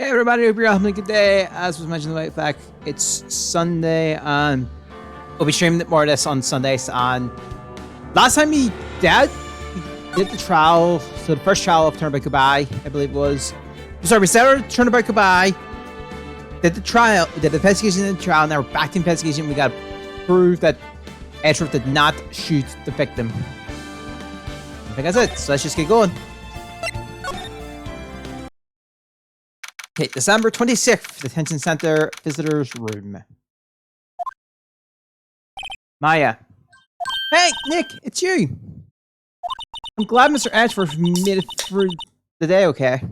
Hey everybody, hope you're all having a good day. As was mentioned way back, it's Sunday and we'll be streaming more of this on Sundays. And last time we did the trial, so the first trial of Turnabout Goodbye, I believe it was. Sorry, we started Turnabout Goodbye, did the trial, did the investigation in the trial, now we're back to investigation. We got proof that Edgeworth did not shoot the victim. I think that's it, so let's just get going. Okay, December 26th, Detention Center Visitors Room. Maya. Hey, Nick, it's you. I'm glad Mr. Edgeworth made it through the day okay.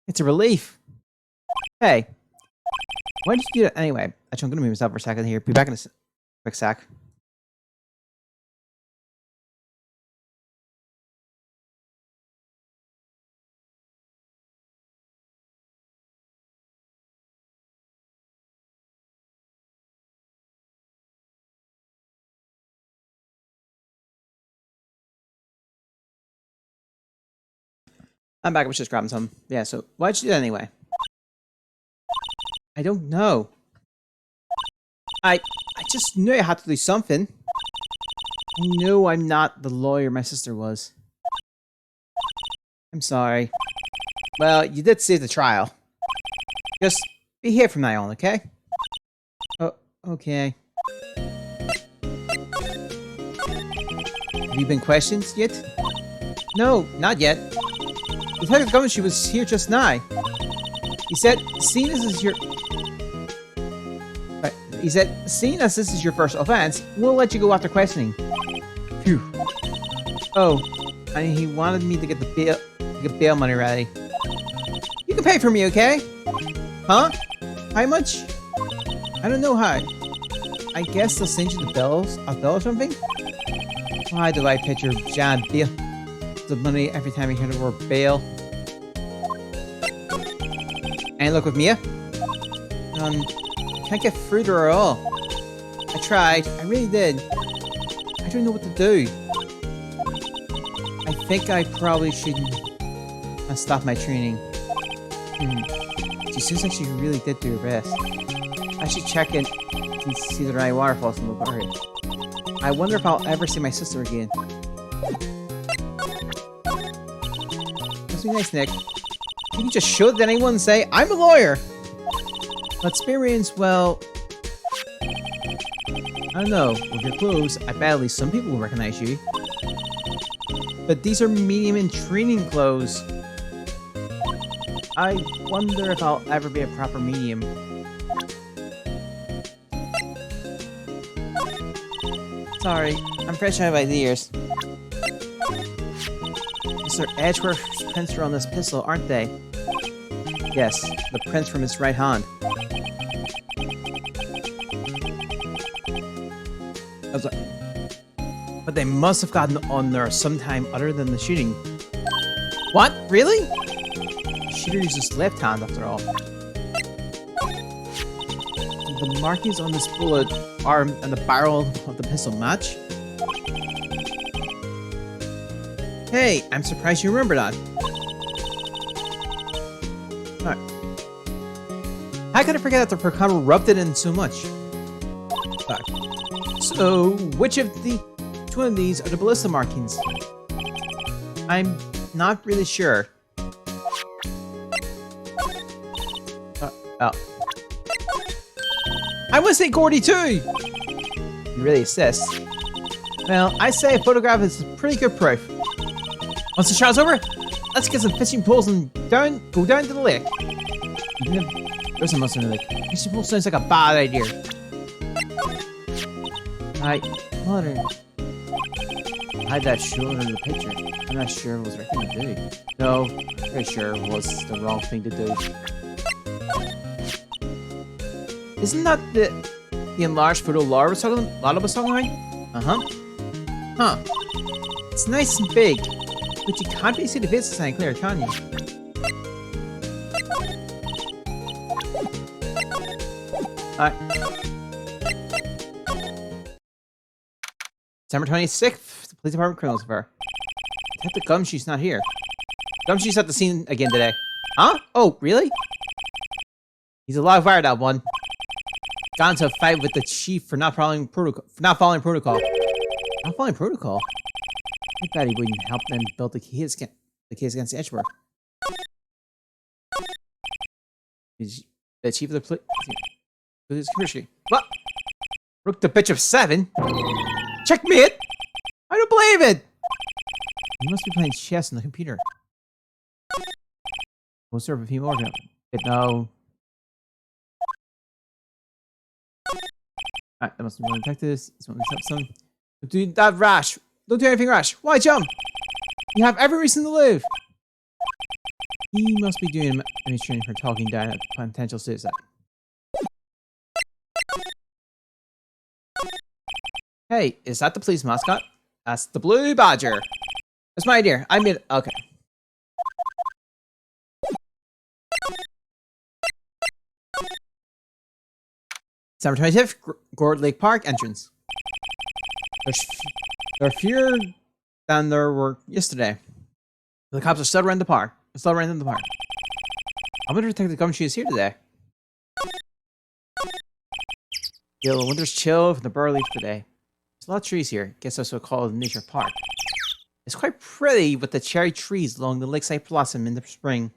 It's a relief. Hey, why did you do that anyway? Actually, I'm going to move myself for a second here. Be back in a quick sec. I'm back. I was just grabbing some. Yeah, so why'd you do that anyway? I don't know. I just knew I had to do something. I know I'm not the lawyer my sister was. I'm sorry. Well, you did save the trial. Just be here from now on, okay? Oh, okay. Have you been questioned yet? No, not yet. Detective Gumshoe was here just now. He said, seeing as this is your first offense, we'll let you go after questioning. Phew. Oh, and he wanted me to get the bail money ready. You can pay for me, okay? Huh? How much? I don't know how. I guess they'll send you a bill or something? Why do I picture giant bail? The money every time you hear the word bail. Any luck with Mia? Can't get through to her at all. I tried. I really did. I don't know what to do. I think I probably shouldn't stop my training. She seems like she really did do her best. I should check in and see the right waterfalls in the party. I wonder if I'll ever see my sister again. Must be nice, Nick. You just should anyone say, I'm a lawyer! Experience, well... I don't know, with your clothes, I bet at least some people will recognize you. But these are medium and training clothes. I wonder if I'll ever be a proper medium. Sorry, I'm fresh out of ideas. Mr. Edgeworth's prints are on this pistol, aren't they? Yes, the prints from his right hand. I was like, but they must have gotten on there sometime other than the shooting. What? Really? The shooter used his left hand after all. The markings on this bullet arm and the barrel of the pistol match? Hey, I'm surprised you remember that. Alright. How could I forget that the Percano rubbed it in so much? Back. So, which of the two of these are the ballista markings? I'm not really sure. Oh. I would say Gordy too! You really insist. Well, I say a photograph is pretty good proof. Once the shot's over, let's get some fishing poles and go down to the lake. Even if there's a monster in the lake, fishing pole sounds like a bad idea. Mother, I had that shown in the picture. I'm not sure it was the right thing to do. No, I'm pretty sure it was the wrong thing to do. Isn't that the enlarged photo Lala was talking about? Uh-huh. Huh. It's nice and big, but you can't really see the bits sign clear, can you? Alright. December 26th, the police department criminals affair. Detective Gumshoe's not here. Gumshoe's at the scene again today. Huh? Oh, really? He's a live wire, that one. Got into a fight with the chief for not following protocol. Not following protocol. I bet he wouldn't help them build the case against Edgeworth. He's the chief of the police commissioner. What? Rook the bitch of 7? Checkmate! I don't believe it! He must be playing chess on the computer. We'll serve a few more. No. Alright, that must be one of the detectives. This one is some. Don't do that rash. Don't do anything rash. Why jump? You have every reason to live. He must be doing any training for talking down a potential suicide. Hey, is that the police mascot? That's the Blue Badger. That's my idea. I made it. Okay. December 25th, Gord Lake Park entrance. There are fewer than there were yesterday. The cops are still around the park. I wonder if Detective Gumshoe is here today. Feel the winter's chill from the burr leaf today. There's a lot of trees here. Guess that's what called nature park. It's quite pretty with the cherry trees along the lakeside blossom in the spring.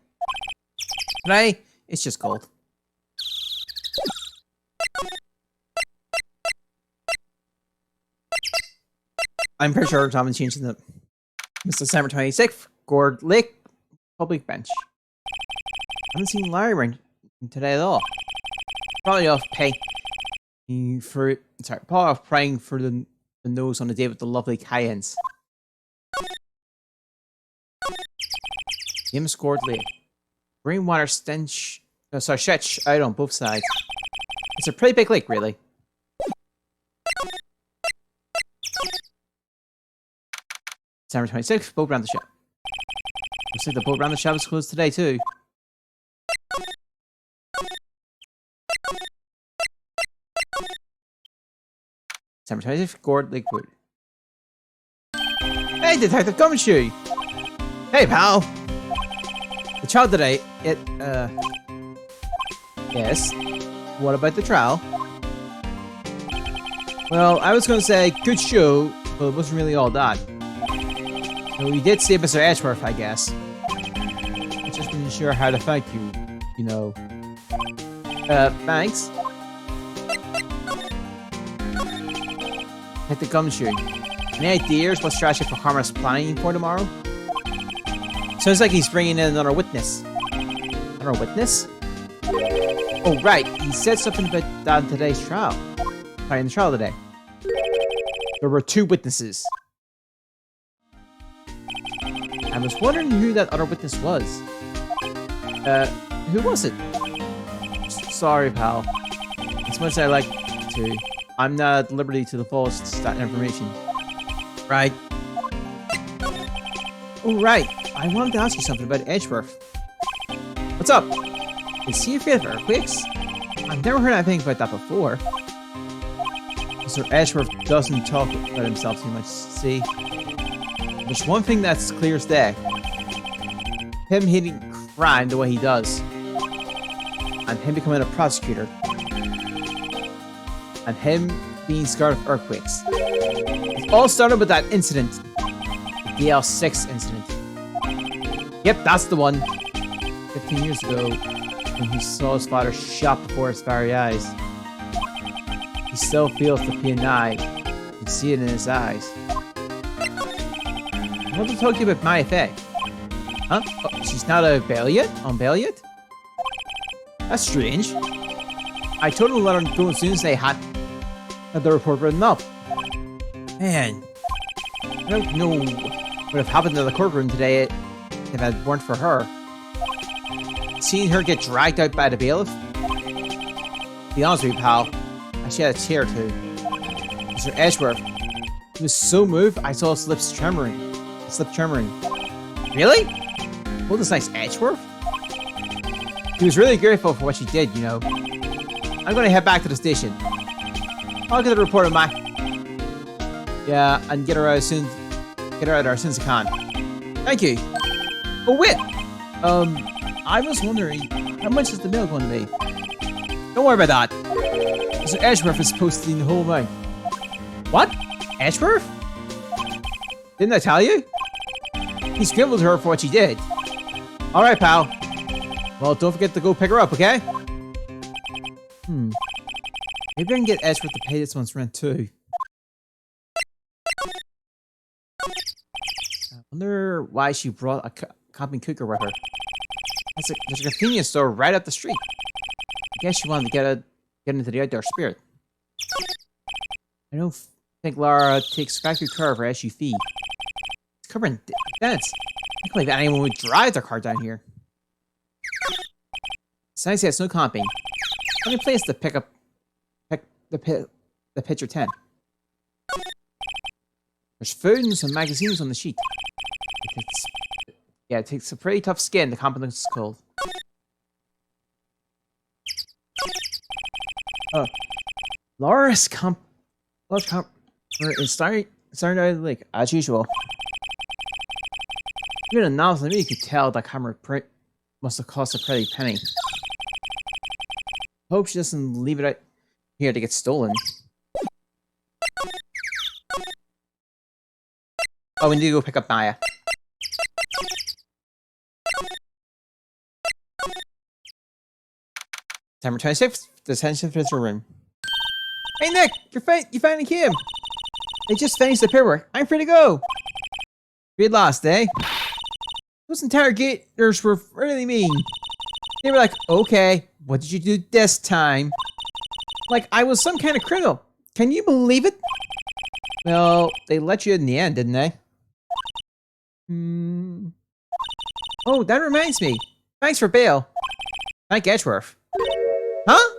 Today, it's just cold. I'm pretty sure Tom is changing the. It's December 26th, Gord Lake Public Bench. I haven't seen Larry around today at all. Probably off praying for the nose on a day with the lovely Cayennes. James Gord Lake. Rainwater stretch out on both sides. It's a pretty big lake, really. December 26th, boat round the ship. Looks like the boat round the ship is closed today, too. December 26th, Gord Lakewood. Hey, Detective Gumshoe! Hey, pal! The trial today, Yes? What about the trial? Well, I was gonna say, good show, but it wasn't really all that. So we did save Mr. Edgeworth, I guess. I just wasn't sure how to thank you, you know. Thanks. Hit the Gumshoe. Any ideas what strategy for Karma's planning for tomorrow? Sounds like he's bringing in another witness. Another witness? Oh, right. He said something about that in today's trial. Sorry, in the trial today. There were 2 witnesses. I was wondering who that other witness was. Who was it? Sorry, pal. As much as I like to, I'm not at liberty to divulge that information. Right. Oh, right. I wanted to ask you something about Edgeworth. What's up? Is he afraid of earthquakes? I've never heard anything about that before. Mr. Edgeworth doesn't talk about himself too much, see? There's one thing that's clear as day. Him hating crime the way he does. And him becoming a prosecutor. And him being scared of earthquakes. It all started with that incident. The DL6 incident. Yep, that's the one. 15 years ago, when he saw his father shot before his very eyes. He still feels the pain now. You can see it in his eyes. I want to talk to you about my effect. Huh? Oh, she's not on bail yet? That's strange. I told him to let her go as soon as they had the report written up. Man, I don't know what would have happened in the courtroom today if it weren't for her. Seeing her get dragged out by the bailiff? To be honest with you, pal, I shed a tear too. Mr. Edgeworth, he was so moved I saw his lips tremoring. Really? Well, this nice Edgeworth? He was really grateful for what she did, you know. I'm gonna head back to the station. I'll get the report of my... Yeah, and get her out as soon as I can. Thank you. Oh, wait! I was wondering, how much is the bill going to be? Don't worry about that. Mr. Edgeworth is posting the whole thing. What? Edgeworth? Didn't I tell you? He scribbled her for what she did. Alright, pal. Well, don't forget to go pick her up, okay? Maybe I can get Edgeworth to pay this month's rent too. I wonder why she brought a coffee cooker with her. There's a convenience store right up the street. I guess she wanted to get into the outdoor spirit. I don't think Laura takes factory care of her SUV. It's covered in dents. I can't believe anyone would drive their car down here. It's nice it's no comping. Any place to pick the picture tent. There's food and some magazines on the sheet. It takes a pretty tough skin to comp this cold. Laura's comp is starting out of the lake, as usual. Even a novice like me could tell that camera print must have cost a pretty penny. Hope she doesn't leave it out here to get stolen. Oh, we need to go pick up Maya. September 26th, detention visitor room. Hey Nick, you finally came. They just finished the paperwork. I'm free to go. Great lost, eh? Those interrogators were really mean. They were like, okay, what did you do this time? Like I was some kind of criminal. Can you believe it? Well, they let you in the end, didn't they? Oh, that reminds me. Thanks for bail. Thank Edgeworth. Huh?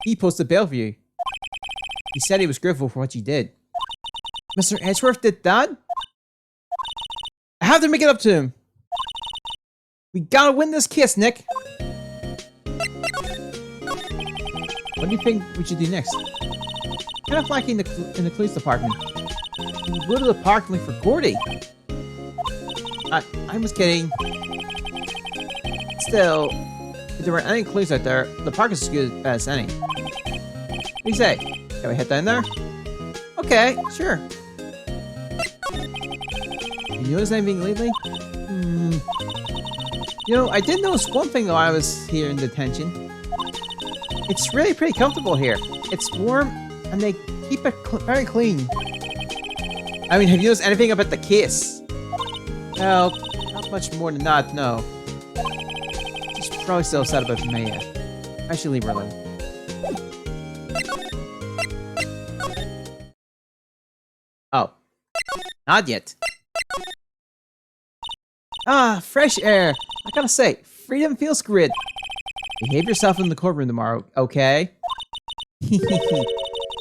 He posted bail for you. He said he was grateful for what you did. Mr. Edgeworth did that? I have to make it up to him. We gotta win this case, Nick. What do you think we should do next? Kind of lacking in the police department. We'll go to the park and look for Gordy. I was kidding. Still, if there were any clues out there, the park is as good as any. What do you say? Can we head down there? Okay, sure. You notice anything lately? You know, I did notice one thing while I was here in detention. It's really pretty comfortable here. It's warm, and they keep it very clean. I mean, have you noticed anything about the case? Well, not much more than that, no. She's probably still upset about Maya. I should leave her alone. Oh. Not yet. Ah, fresh air. I gotta say, freedom feels great. Behave yourself in the courtroom tomorrow, okay?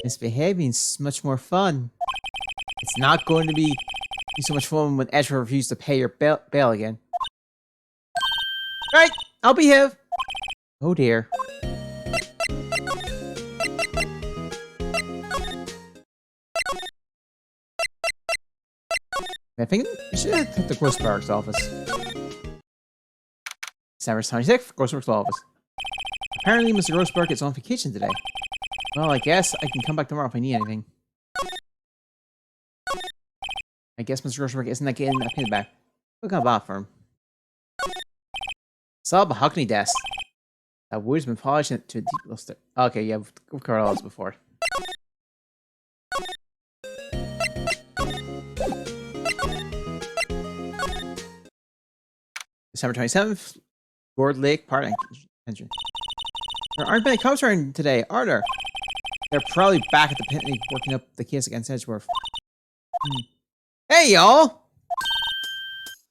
Misbehaving's much more fun. It's not going to be so much fun when Edgeworth refused to pay your bail again. Right, I'll behave. Oh dear. I think we should head to the Grossberg's office. December 26th, Grossberg's office. Apparently, Mr. Grossberg is on vacation today. Well, I guess I can come back tomorrow if I need anything. I guess Mr. Grossberg isn't getting that pin back. Look how bad for him. Saw a mahogany desk. That wood's been polished into a deep luster. Okay, yeah, we've covered all this before. December 27th, Gord Lake Park Engine. There aren't many cops around today, are there? They're probably back at the Penny working up the case against Edgeworth. Hey, y'all!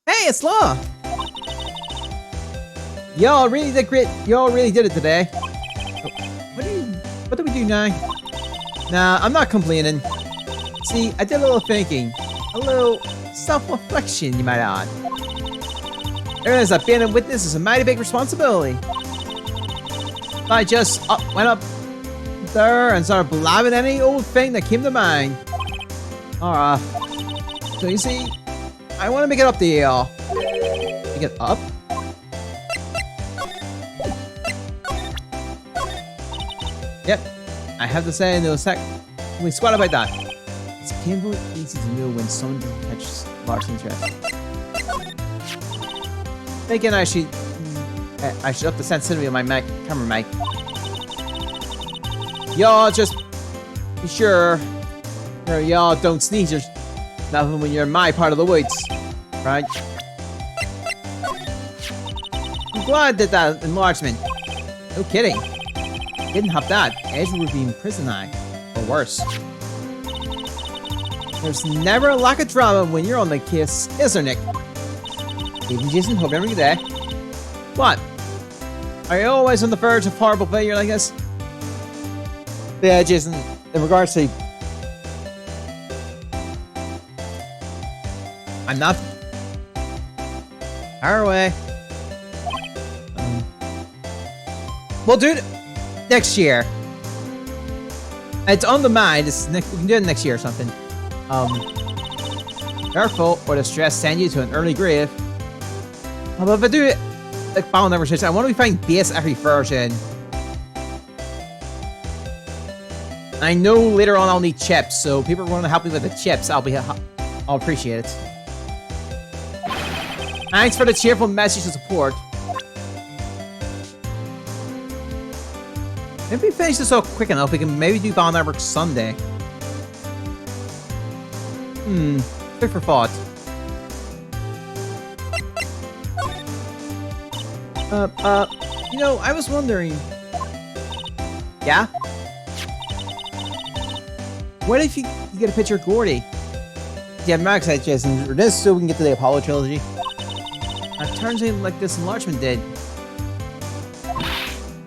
Hey, it's Law! Y'all really did great. Y'all really did it today. What do we do now? Nah, I'm not complaining. See, I did a little thinking. A little self-reflection, you might add. I realize that being a witness is a mighty big responsibility. So I just went up there and started blabbing any old thing that came to mind. Alright. So you see, I want to make it up to y'all. Make it up? Yep, I have to say, no sec. We squat about that. It's painfully easy to know when someone doesn't catch large interest. Thinking I should up the sensitivity of my camera mic. Y'all just be sure y'all don't sneeze or nothing when you're in my part of the woods, right? I'm glad that that enlargement. No kidding. Didn't have that. Ezra would be in prison now, or worse. There's never a lack of drama when you're on the case, is there, Nick? Even Jason, hope every day. What? Are you always on the verge of horrible failure like this? Yeah, Jason, in regards to... I'm not... Far away. We'll do it next year. It's on the mind. We can do it next year or something. Careful, or the stress send you to an early grave. But if I do it, like Battle Never Switch, I want to be finding base every version. I know later on I'll need chips, so people are going to help me with the chips. I'll appreciate it. Thanks for the cheerful message of support. If we finish this all quick enough, we can maybe do Battle Network Sunday. Food for thought. You know, I was wondering... Yeah? What if you get a picture of Gordy? Yeah, I'm excited, Jason. For this, so we can get to the Apollo Trilogy. It turns out like this enlargement did.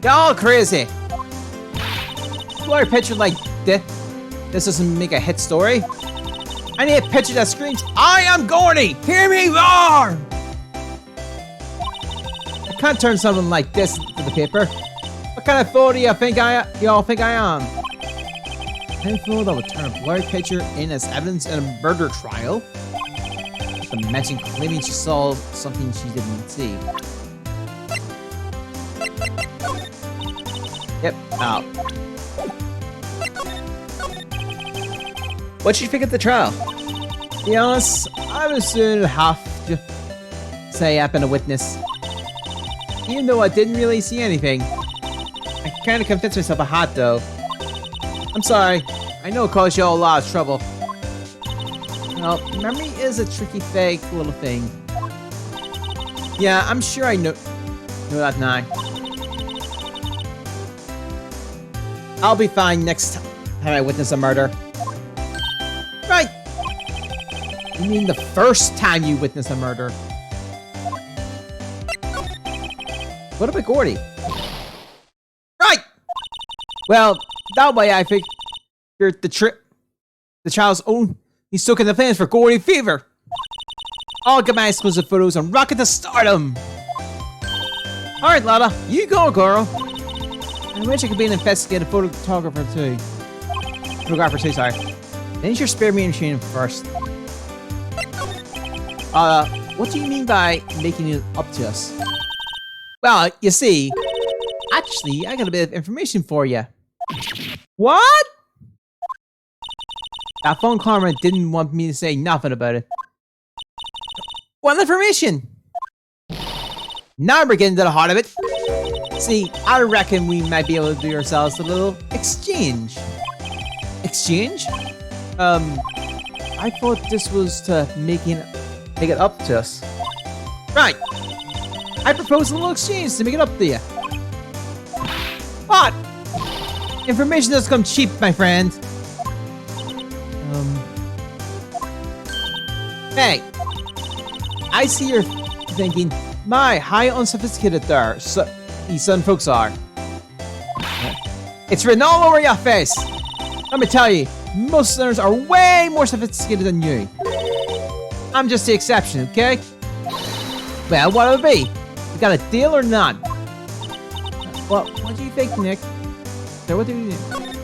Y'all crazy! Blur a picture like this. This doesn't make a hit story. I need a picture that screams, I am Gordy! Hear me roar! I can't turn something like this into the paper. What kind of fool do y'all think I am? Any fool that would turn a blurry picture in as evidence in a murder trial? The mention claiming she saw something she didn't see. Yep, out. What did you think of the trial? To be honest, I was soon have to say I've been a witness. Even though I didn't really see anything. I kind of convinced myself I had though. I'm sorry. I know it caused you all a lot of trouble. Well, memory is a tricky fake little thing. Yeah, I'm sure I know that now. I'll be fine next time I witness a murder. Right. You mean the first time you witness a murder? What about Gordy? Right! Well, that way I figured the child's own. He's stuck in the plans for Gordy Fever. I'll get my exclusive photos and rocket to stardom. Alright, Lotta, you go, girl. I wish I could be an investigative photographer too. Sorry. Then you should spare me machine first. What do you mean by making it up to us? Well, you see, actually, I got a bit of information for you. What? That phone camera didn't want me to say nothing about it. What information? Now we're getting to the heart of it. See, I reckon we might be able to do ourselves a little exchange. Exchange? I thought this was to make it up to us. Right. I propose a little exchange to make it up to you. What? Information doesn't come cheap, my friend. Hey. I see you're thinking, my, how unsophisticated there, these southern folks are. It's written all over your face. Let me tell you, most southerners are way more sophisticated than you. I'm just the exception, okay? Well, what'll it be? You got a deal or not? Well, what do you think, Nick? So what do you think?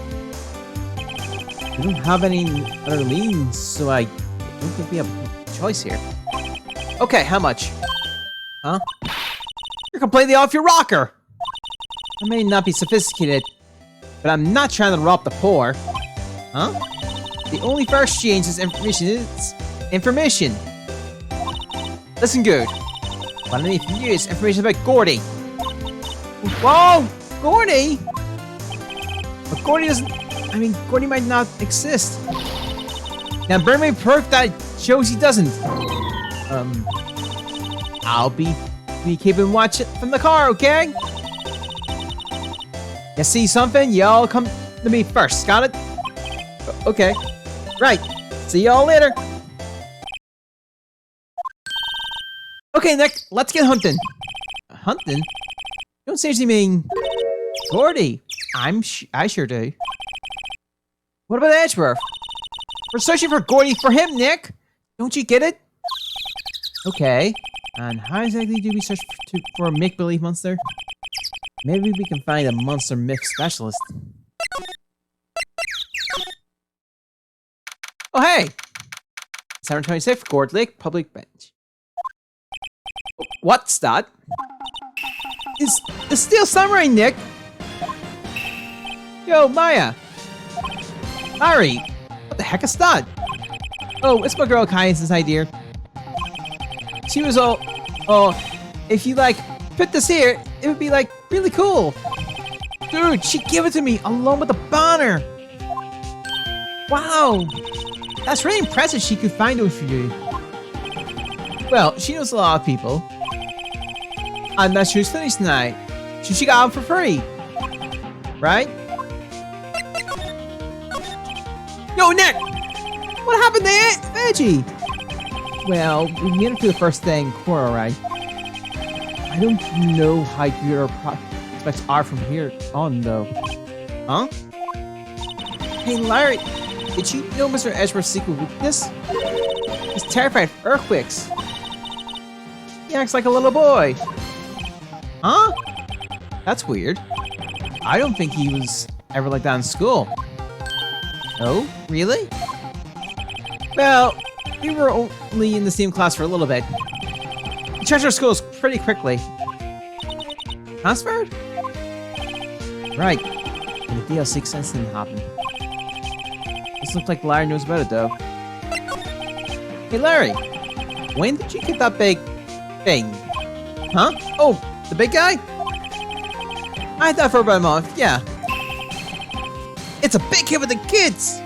We don't have any other means, so I don't think we have a choice here. Okay, how much? Huh? You're completely off your rocker! I may not be sophisticated, but I'm not trying to rob the poor. Huh? The only fair exchange is information. Listen good. What I need from you is information about Gordy. Whoa! Gordy? But Gordy doesn't... I mean, Gordy might not exist. Now bring me proof that shows he doesn't. I'll be keeping watch from the car, okay? You see something? Y'all come to me first, got it? Okay. Right. See y'all later. Okay, Nick, let's get hunting. Hunting? You don't seriously mean Gordy. I sure do. What about Edgeworth? We're searching for Gordy for him, Nick. Don't you get it? Okay. And how exactly do we search for a make-believe monster? Maybe we can find a monster myth specialist. Oh, hey! 726 Gourd Lake Public Bench. What's that? It's the Steel Samurai, Nick! Yo, Maya! Larry! What the heck is that? Oh, it's my girl Kai's idea. She was all, oh, if you like, put this here, it would be like really cool. Dude, she gave it to me along with the banner. Wow, that's really impressive she could find it for you. Well, she knows a lot of people. And that she was finished tonight, so she got them for free. Right? Yo, Nick! What happened to Veggie? Well, we made it to the first day in Quora, right? I don't know how good our prospects are from here on, though. Huh? Hey, Larry, did you know Mr. Edgeworth's secret weakness? He's terrified of earthquakes. He acts like a little boy. Huh? That's weird. I don't think he was ever like that in school. Oh, really? Well, we were only in the same class for a little bit. He changed our schools pretty quickly. Transferred? Right. And the DLC sense didn't happen. This looks like Larry knows about it, though. Hey, Larry. When did you get that big thing? Huh? Oh, the big guy? I had that for about a month, yeah. It's a big hit with the kids!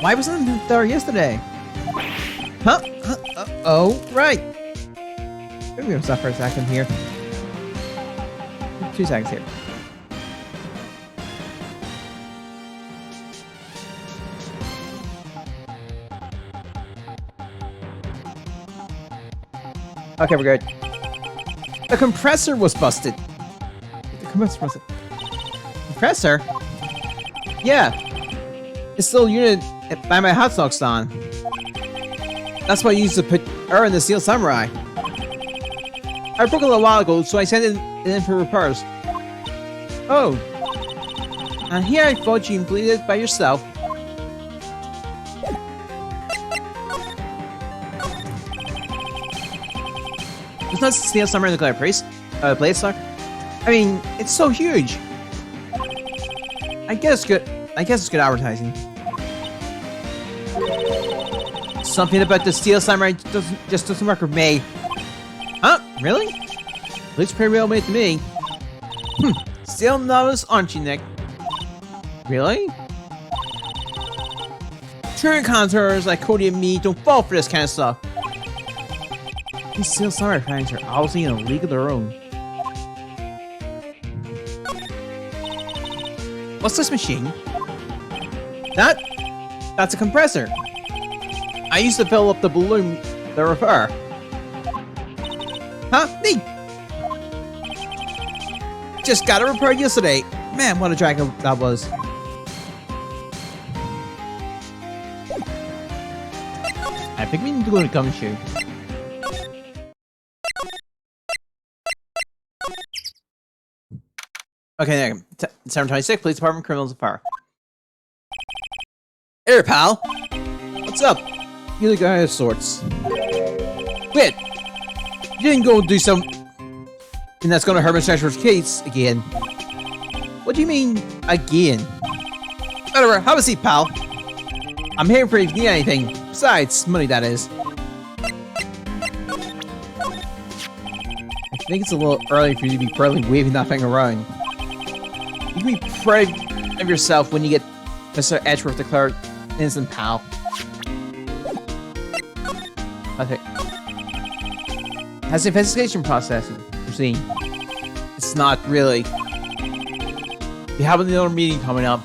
Why wasn't it there yesterday? Huh? Oh, right. Let me stop for a second here. 2 seconds here. Okay, we're good. The compressor was busted. The compressor was compressor? Yeah. It's still a unit by my hot dog stand. That's why I used to put her in the Steel Samurai. I broke it a little while ago, so I sent it in for repairs. Oh. And here I thought you completed it by yourself. It's not Steel Samurai in the Glare Blade Star. I mean, it's so huge. I guess it's good advertising. Something about the Steel Samurai doesn't work with me. Huh? Really? Looks pretty well made to me. Still novice, aren't you, Nick? Really? True contours like Cody and me don't fall for this kind of stuff. These Steel Samurai fans are obviously in a league of their own. What's this machine? That's a compressor. I used to fill up the balloon the repair. Huh? Neat. Just got it repaired yesterday. Man, what a drag that was. I think we need to go to Gumshoe. Okay, 726, Police Department, Criminals of Fire. Hey, pal. What's up? You're the guy of sorts. Wait! You didn't go do something that's gonna hurt Mr. Ashford's case again. What do you mean, again? Whatever, have a seat, pal. I'm here for if you need anything. Besides, money, that is. I think it's a little early for you to be proudly waving that thing around. You can be proud of yourself when you get Mr. Edgeworth declared innocent, pal. Okay. Has the investigation process proceed? It's not really. We have another meeting coming up.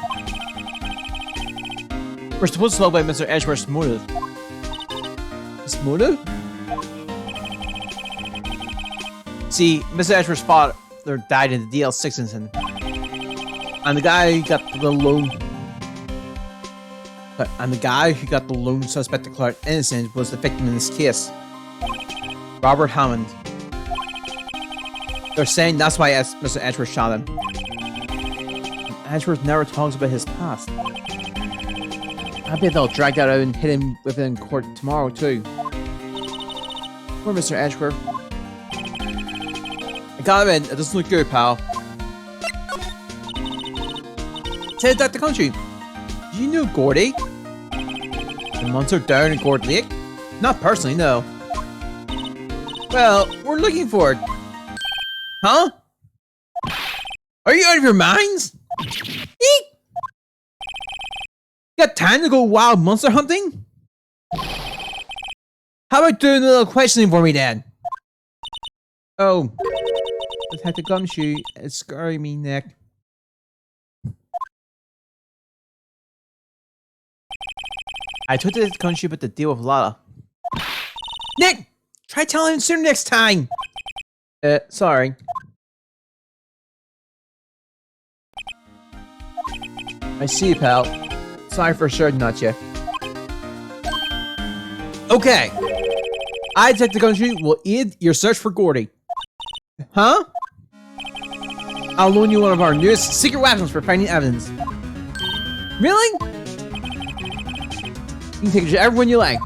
We're supposed to talk about Mr. Edgeworth's motive. His motive? See, Mr. Edgeworth's father died in the DL6 incident. And the guy who got the lone... And the guy who got the lone suspect declared innocent was the victim in this case. Robert Hammond. They're saying that's why Mr. Edgeworth shot him. And Edgeworth never talks about his past. I bet they'll drag that out and hit him within court tomorrow too. Poor Mr. Edgeworth. I gotta admit, it doesn't look good, pal. Say that the country. Do you know Gordy? The monster down in Gord Lake? Not personally, no. Well, we're looking for it. Huh? Are you out of your minds? Eek! You got time to go wild monster hunting? How about doing a little questioning for me, then? Oh. Detective Gumshoe is scarring me, Nick. I told the country about the deal with Lala. Nick! Try telling him sooner next time! Sorry. I see you, pal. Sorry for shouting at you. Okay. I, Detective Country, will aid your search for Gordy. Huh? I'll loan you one of our newest secret weapons for finding evidence. Really? You can take it to everyone you like.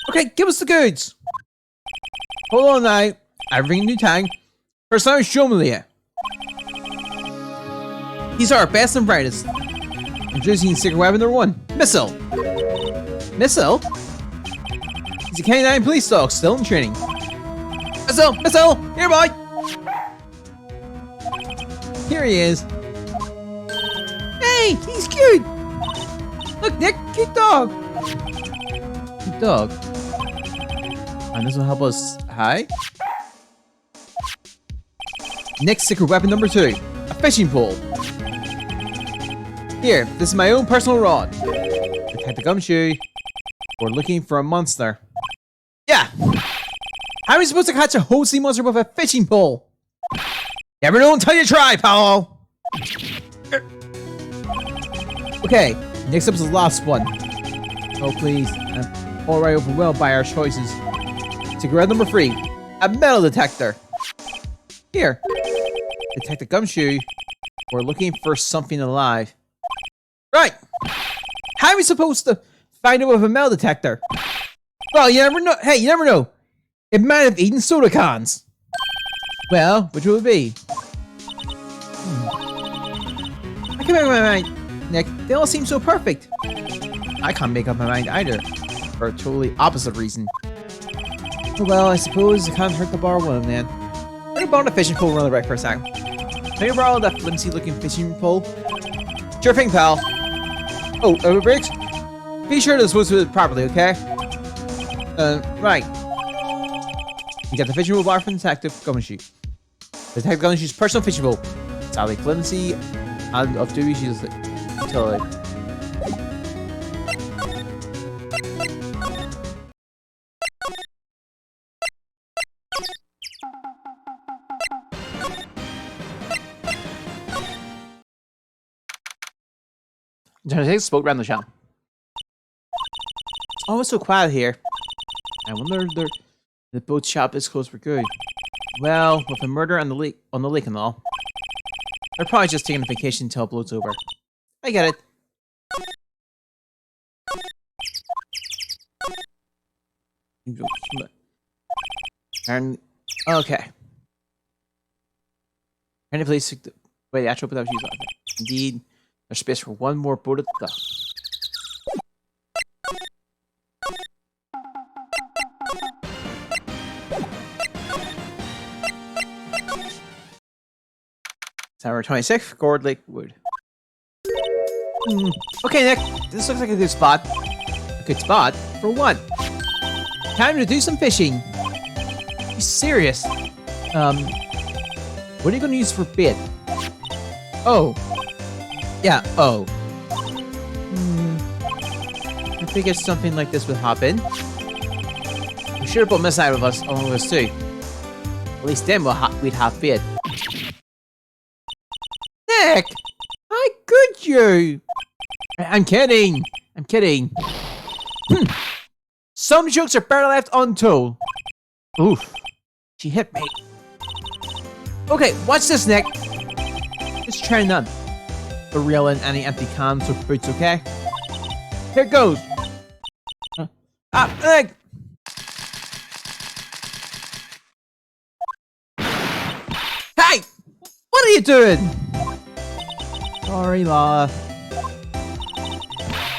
Okay, give us the goods. Hold on now. Everything in new time. First time, show me you. These are our best and brightest. Introducing secret weapon number 1. Missile. Missile? He's a K9 police dog, still in training. Missile! Missile! Here, boy! Here he is. Hey, he's cute! Look, Nick, cute dog! Cute dog. And this will help us. Hi? Next secret weapon number 2. A fishing pole. Here, this is my own personal rod. Detective Gumshoe. We're looking for a monster. Yeah! How are we supposed to catch a whole sea monster with a fishing pole? Never know until you try, Paolo! Okay, next up is the last one. Oh, please. I'm already overwhelmed by our choices. Secret number 3. A metal detector. Here. Detective Gumshoe. We're looking for something alive. Right! How are we supposed to find it with a metal detector? Well, you never know. Hey, you never know. It might have eaten soda cans. Well, which will it be? I can't make up my mind, Nick. They all seem so perfect. I can't make up my mind either. For a totally opposite reason. Oh, well, I suppose it can't hurt to borrow one of them then. I'm gonna borrow the fishing pole run right for a second. Can you borrow that flimsy looking fishing pole? Sure thing, pal. Oh, Briggs? Be sure to dispose of it properly, okay? Right. You got the fishing pole bar from Detective Gumshoe. Detective Gumshoe's personal fishing pole. Sadly, flimsy and of duty uses utility. Detective spoke around the shop. It's always so quiet here. I wonder if the boat shop is closed for good. Well, with a murder on the lake and all, they're probably just taking a vacation until it blows over. I get it. And okay. Can you please wait the actual without using it? Indeed, there's space for one more boat at the dock. Tower 26, Gourd Lake Wood. Okay, Nick, this looks like a good spot. A good spot for one. Time to do some fishing. Be serious. What are you gonna use for bait? Oh. Yeah, oh. I figured something like this would happen. We should have brought Miss out with us, along with us too. At least then we'd have bait. Nick! How could you? I'm kidding. I'm kidding. Some jokes are better left untold. Oof. She hit me. Okay, watch this, Nick. Just try not to reel in any empty cans or boots, okay? Here it goes. Nick! Hey! What are you doing? Sorry, La.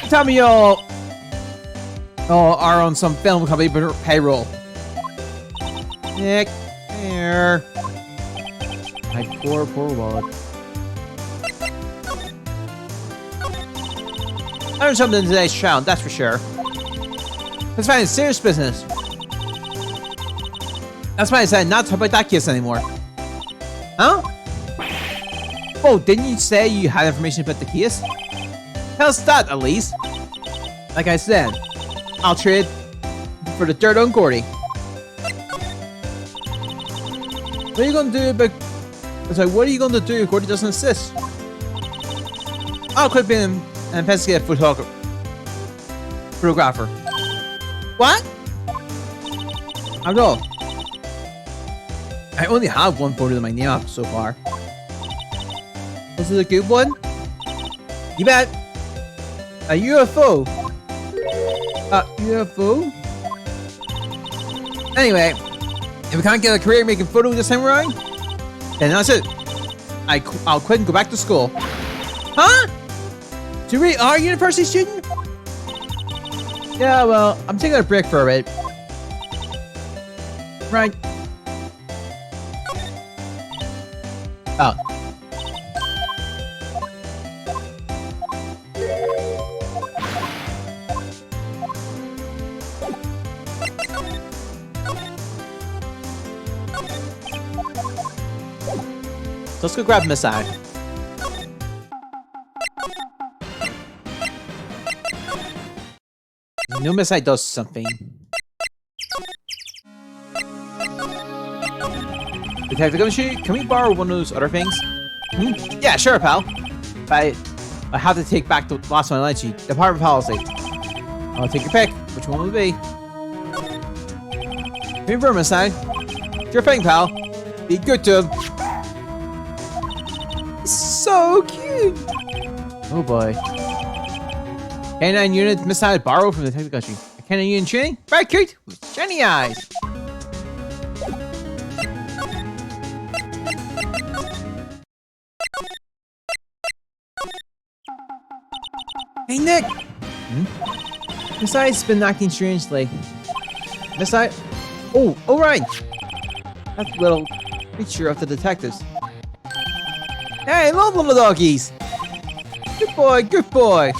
Tell me y'all are on some film company payroll. Nick, there. My poor wallet. I learned something in today's challenge, that's for sure. Let's find serious business. That's why I said not to talk about that kiss anymore. Huh? Oh, didn't you say you had information about the case? Tell us that, at least. Like I said, I'll trade for the dirt on Gordy. What are you gonna do about... It's like, what are you gonna do if Gordy doesn't assist? I'll quit being an investigative photographer. What? I don't know. I only have one photo in my name app so far. Was it a good one? You bet. A UFO. A UFO? Anyway, if we can't get a career making photos this time around, then that's it. I'll quit and go back to school. Huh? So you really are a university student? Yeah, well, I'm taking a break for a bit. Right. Oh. Let's go grab Miss I. I know Miss I does something. Detective Gumshoe, can we borrow one of those other things? Yeah, sure, pal. But I have to take back the last one I lent you. Department policy. I'll take your pick. Which one will it be? Remember, Miss I. Sure thing, pal. Be good to him. So cute! Oh boy. Canine unit Miss I borrow from the Detective Country. A canine unit training? Very cute! With shiny eyes! Hey Nick! Miss I's been acting strangely. Miss I... Oh, alright! That's the little creature of the detectives. Hey, love little doggies! Good boy, good boy!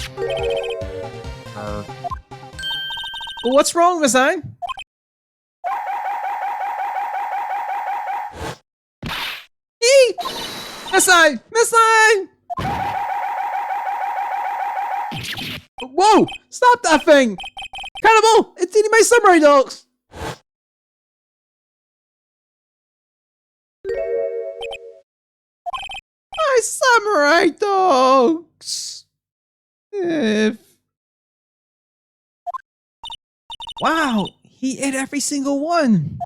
Well, what's wrong, Miss I? Miss I! Miss I! Whoa! Stop that thing! Cannibal! It's eating my samurai dogs! My samurai dogs! Wow! He ate every single one!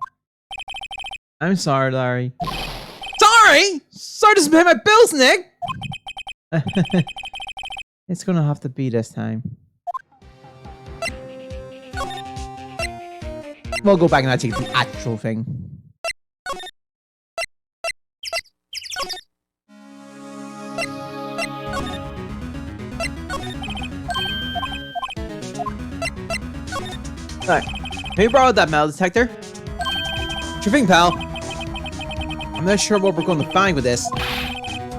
I'm sorry, Larry. Sorry? Sorry doesn't pay my bills, Nick! It's gonna have to be this time. We'll go back and take the actual thing. Alright, can you borrow that metal detector? Sure thing, pal. I'm not sure what we're going to find with this.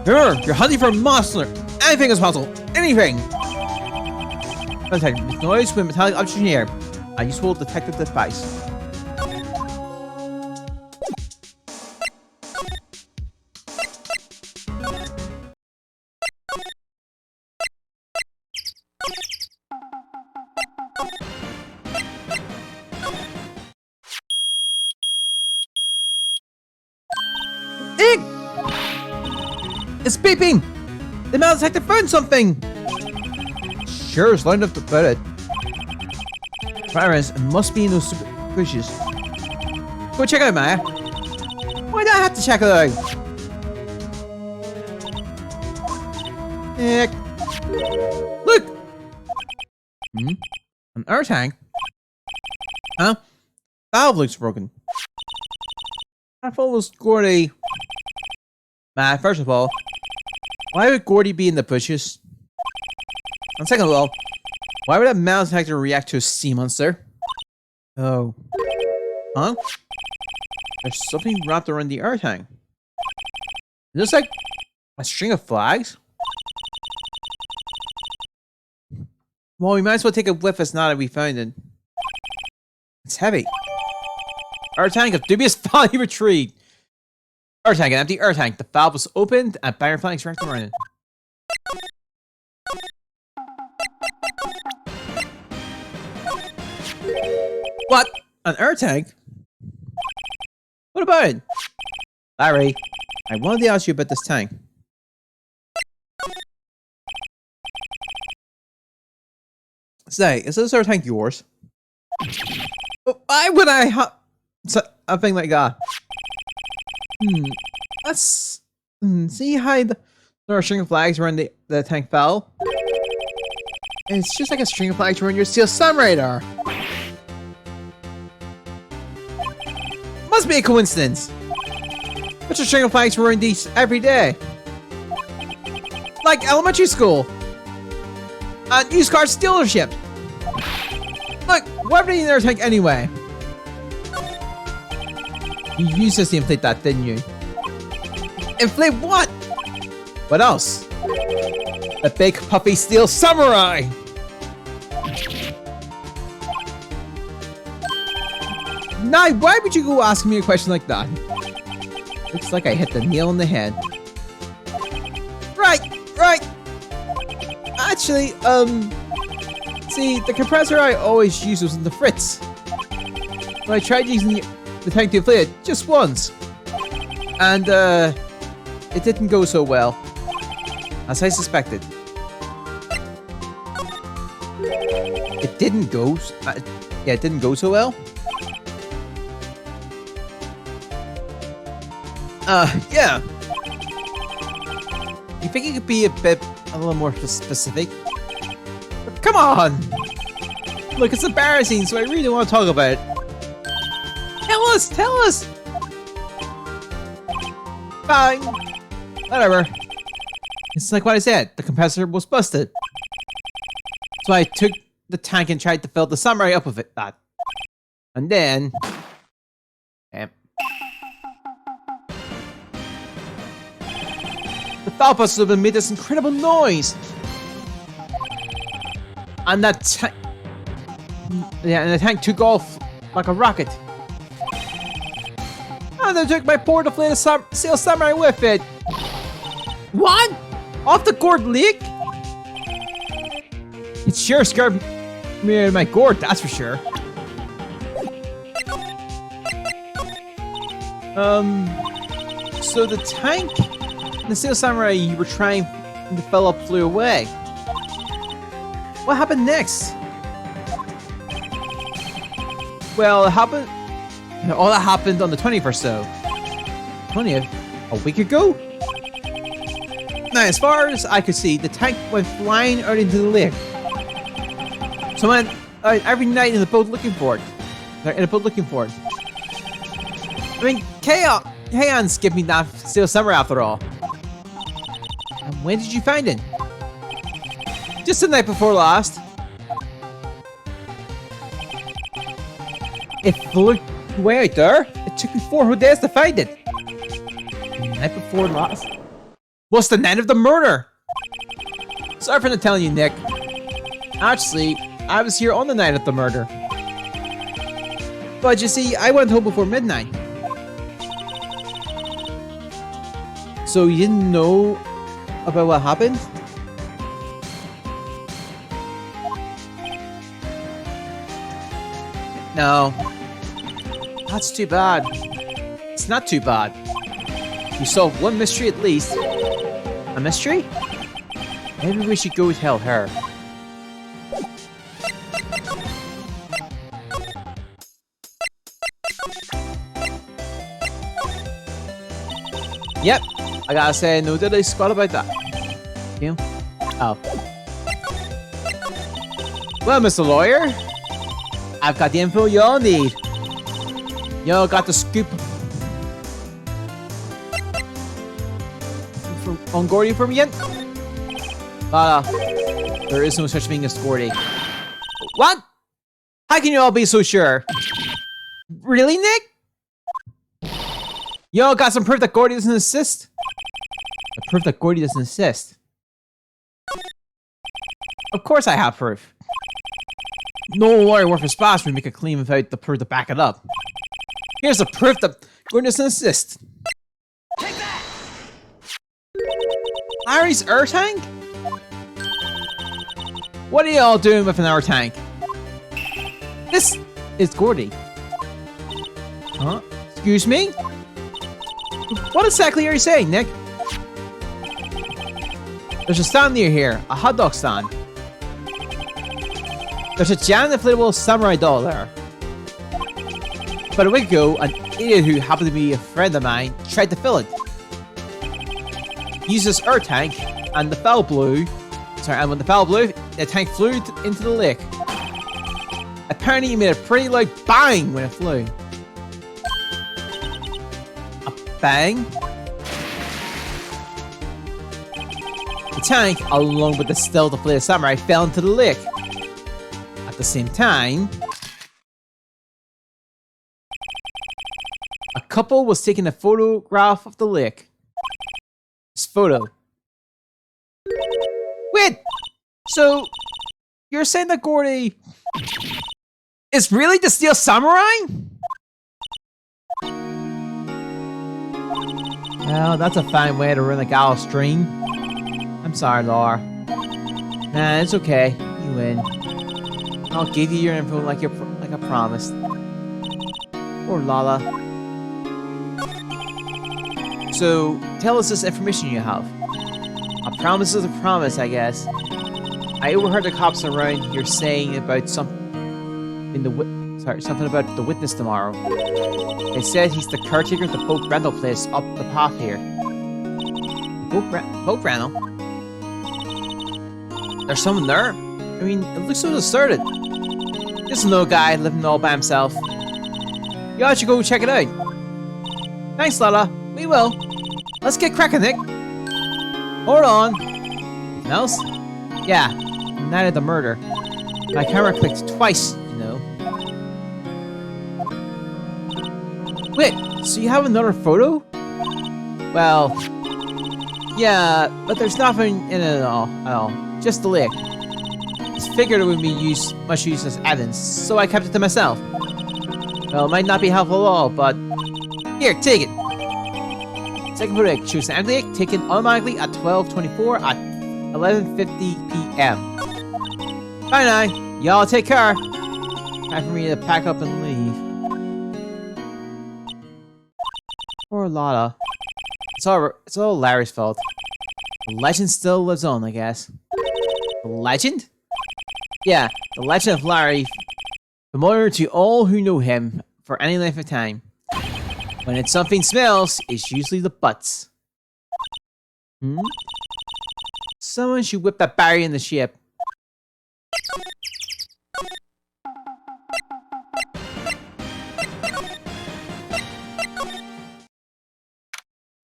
You're hunting for a monster. Anything is possible. Anything. Detector. With noise with metallic objects in the air. A useful detective device. It's beeping! The metal detector found something! Sure, it's lined up to put it. Clarence, it must be in those super bushes. Go check it out, Maya. Why do I have to check it out? Heck. Look! An air tank? Huh? Valve looks broken. I thought it was Gordy. First of all, why would Gordy be in the bushes? And second of all, why would a metal detector react to a sea monster? Oh. Huh? There's something wrapped around the air tank. It looks like a string of flags? Well, we might as well take it with us now that we found it. It's heavy. Air tank of dubious value retrieved. Air tank, an empty air tank. The valve was opened and banner flags wrapped around it. What? An air tank? What about it? Larry, I wanted to ask you about this tank. Say, is this air tank yours? Why would I have a thing like that? Let's see how there are a string of flags around the tank fell. It's just like a string of flags around your steel samurai radar. Must be a coincidence. Such a string of flags around these every day. Like elementary school. And used car dealership. Look, why would they need an air tank anyway? You used this to inflate that, didn't you? Inflate what? What else? The big puffy steel samurai! Now, why would you go asking me a question like that? Looks like I hit the nail on the head. Right! Actually, see, the compressor I always use was in the fritz. But I tried using the tank to inflate it just once. And, it didn't go so well. As I suspected. It didn't go... yeah, it didn't go so well. Yeah. You think it could be a little more specific? But come on! Look, it's embarrassing, so I really want to talk about it. Tell us! Fine. Whatever. It's like what I said, the compressor was busted. So I took the tank and tried to fill the samurai up with it. And then... the valve busted and made this incredible noise! And that tank... yeah, and the tank took off like a rocket. And I took my poor deflated steel samurai with it. What? Off the gourd leak? It sure scared me out of my gourd, that's for sure. So the tank and the steel samurai you were trying to fill up flew away. What happened next? Well, it happened... all that happened on the 20th or so. 20th? A week ago? Now, as far as I could see, the tank went flying out into the lake. So I went out every night in the boat looking for it. I mean, K-On's give me that steel samurai after all. And when did you find it? Just the night before last. It flew way out there. It took me 4 whole days to find it. The night before last was the night of the murder. Sorry for not telling you, Nick. Actually, I was here on the night of the murder. But you see, I went home before midnight. So you didn't know about what happened? No. That's too bad. It's not too bad. You solved one mystery at least. A mystery? Maybe we should go tell her. Yep, I gotta say, no diddly squat about that. You? Oh. Well, Mr. Lawyer, I've got the info y'all need. Y'all got the scoop on Gordy for me yet? There is no such thing as Gordy. What? How can you all be so sure? Really, Nick? Y'all got some proof that Gordy doesn't exist? The proof that Gordy doesn't exist? Of course I have proof. No lawyer worth his spots would make a claim without the proof to back it up. Here's the proof that Gordy doesn't exist. Take that! Larry's air tank? What are y'all doing with an air tank? This is Gordy. Huh? Excuse me? What exactly are you saying, Nick? There's a stand near here, a hot dog stand. There's a giant inflatable samurai doll there. About a week ago, an idiot who happened to be a friend of mine tried to fill it. He used this air tank, and the foul blew. And when the foul blew, the tank flew into the lake. Apparently, it made a pretty loud bang when it flew. Bang. The tank, along with the still deflated samurai, fell into the lake. At the same time, a couple was taking a photograph of the lake. This photo. Wait! So, you're saying that Gordy is really the Steel Samurai? Well, that's a fine way to ruin a gal's dream. I'm sorry, Laura. Nah, it's okay. You win. I'll give you your info like I promised. Poor Lala. So, tell us this information you have. A promise is a promise, I guess. I overheard the cops around here saying about something about the witness tomorrow. They said he's the caretaker of the boat rental place up the path here. Boat rental? There's someone there? I mean, it looks so deserted. Just no guy living all by himself. You ought to go check it out. Thanks, Lala. We will. Let's get cracking, Nick. Hold on. Anything else? Yeah, the night of the murder. My camera clicked twice, you know. Wait, so you have another photo? Well, yeah, but there's nothing in it at all. Just the lake. It's figured it would be much used as evidence, so I kept it to myself. Well, it might not be helpful at all, but here, take it. Second photo, choose an empty lake, taken automatically at 12:24 at 11:50 p.m. Bye now, y'all take care. Time for me to pack up and leave. Poor Lotta. It's all Larry's fault. The legend still lives on, I guess. The legend? Yeah, the legend of Larry, familiar to all who know him for any length of time. When it's something smells, it's usually the butts. Someone should whip that barrier in the ship.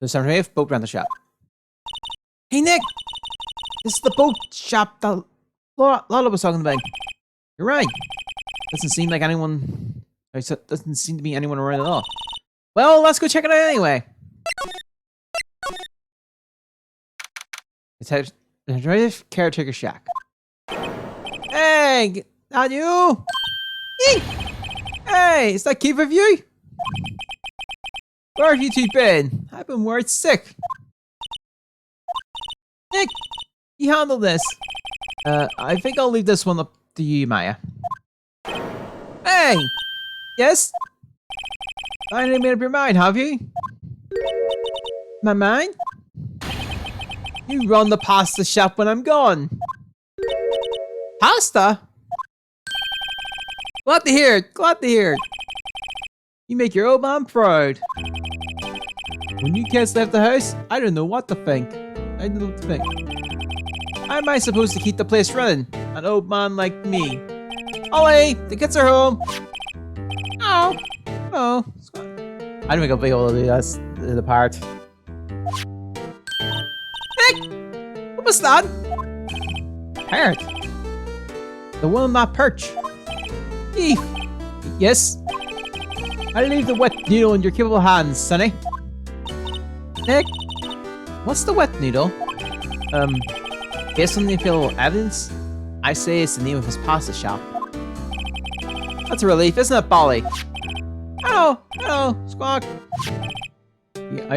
There's some boat around the shop. Hey Nick! This is the boat shop that Lola was talking about. You're right. Doesn't seem like anyone So it doesn't seem to be anyone around at all. Well, let's go check it out anyway. It's a caretaker shack. Hey, not you? Eek! Hey, is that Keith of you? Where have you two been? I've been worried sick. Nick, you handle this. I think I'll leave this one up to you, Maya. Hey! Yes? Finally made up your mind, have you? My mind? You run the pasta shop when I'm gone. Pasta? Glad to hear it, glad to hear it. You make your old man proud. When you kids left the house, I don't know what to think. I don't know what to think. How am I supposed to keep the place running? An old man like me. Ollie, the kids are home. Oh. Oh. I don't think I'll be able to do that. The part. Nick! What was that? Parrot. The one on that perch. Eve. Yes? I'll leave the wet noodle in your capable hands, Sonny. Nick? What's the wet noodle? Based on the available evidence, I say it's the name of his pasta shop. That's a relief, isn't it, Bolly? Hello, hello, Squawk. Yeah,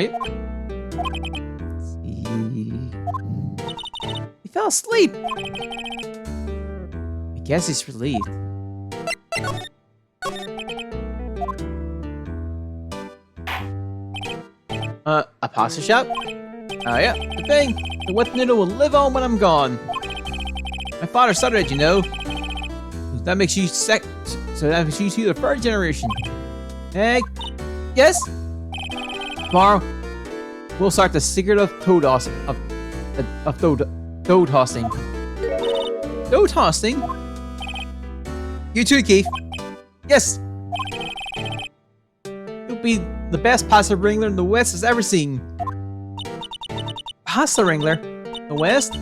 he fell asleep. I guess he's relieved. A pasta shop? Oh yeah, the thing. The wet noodle will live on when I'm gone. My father started it, you know. That makes you so that makes you the third generation. Hey, yes? Tomorrow, we'll start the secret of toad tossing. Toad tossing. Toad tossing? You too, Keith. Yes. You'll be the best pasta wrangler the West has ever seen. Pasta wrangler? The West?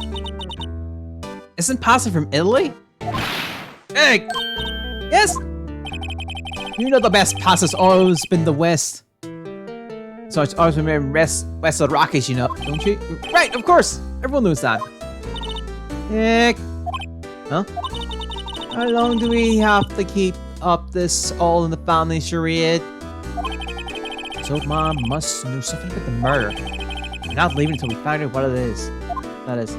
Isn't pasta from Italy? Hey! Yes? You know the best pasta's always been the West. So it's always been west of the Rockies, you know, don't you? Right, of course! Everyone knows that. Heck. Huh? How long do we have to keep up this all in the family charade? So Mom must know something about the murder. We're not leaving until we find out what it is. That is.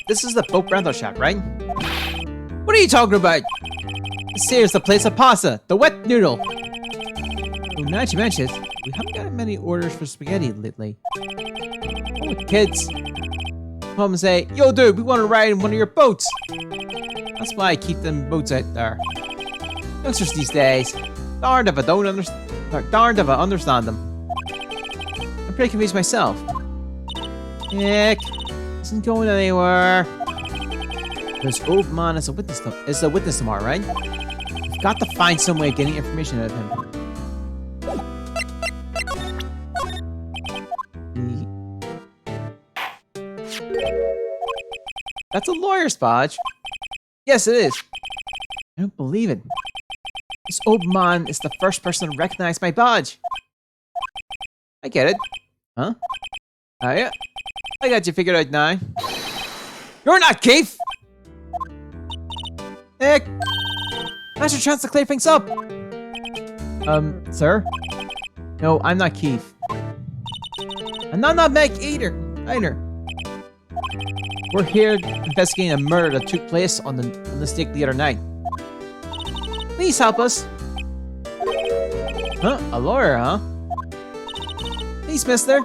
This is the boat rental shop, right? What are you talking about? This here's the place of pasta, the wet noodle. Oh, now that you mention it, we haven't got many orders for spaghetti lately. Oh, kids come and say, yo dude, we want to ride in one of your boats. That's why I keep them boats out there. Youngsters these days, darned if I understand them. I'm pretty confused myself. Nick isn't going anywhere. This old man is a witness tomorrow, right? We've got to find some way of getting information out of him. That's a lawyer's badge. Yes, it is. I don't believe it. This old man is the first person to recognize my badge. I get it. Huh? Oh, yeah. I got you figured out now. You're not Keith! Nick! Now's your chance to clear things up! Sir? No, I'm not Keith. And I'm not Meg either. We're here investigating a murder that took place on the stake the other night. Please help us. Huh? A lawyer, huh? Please, mister.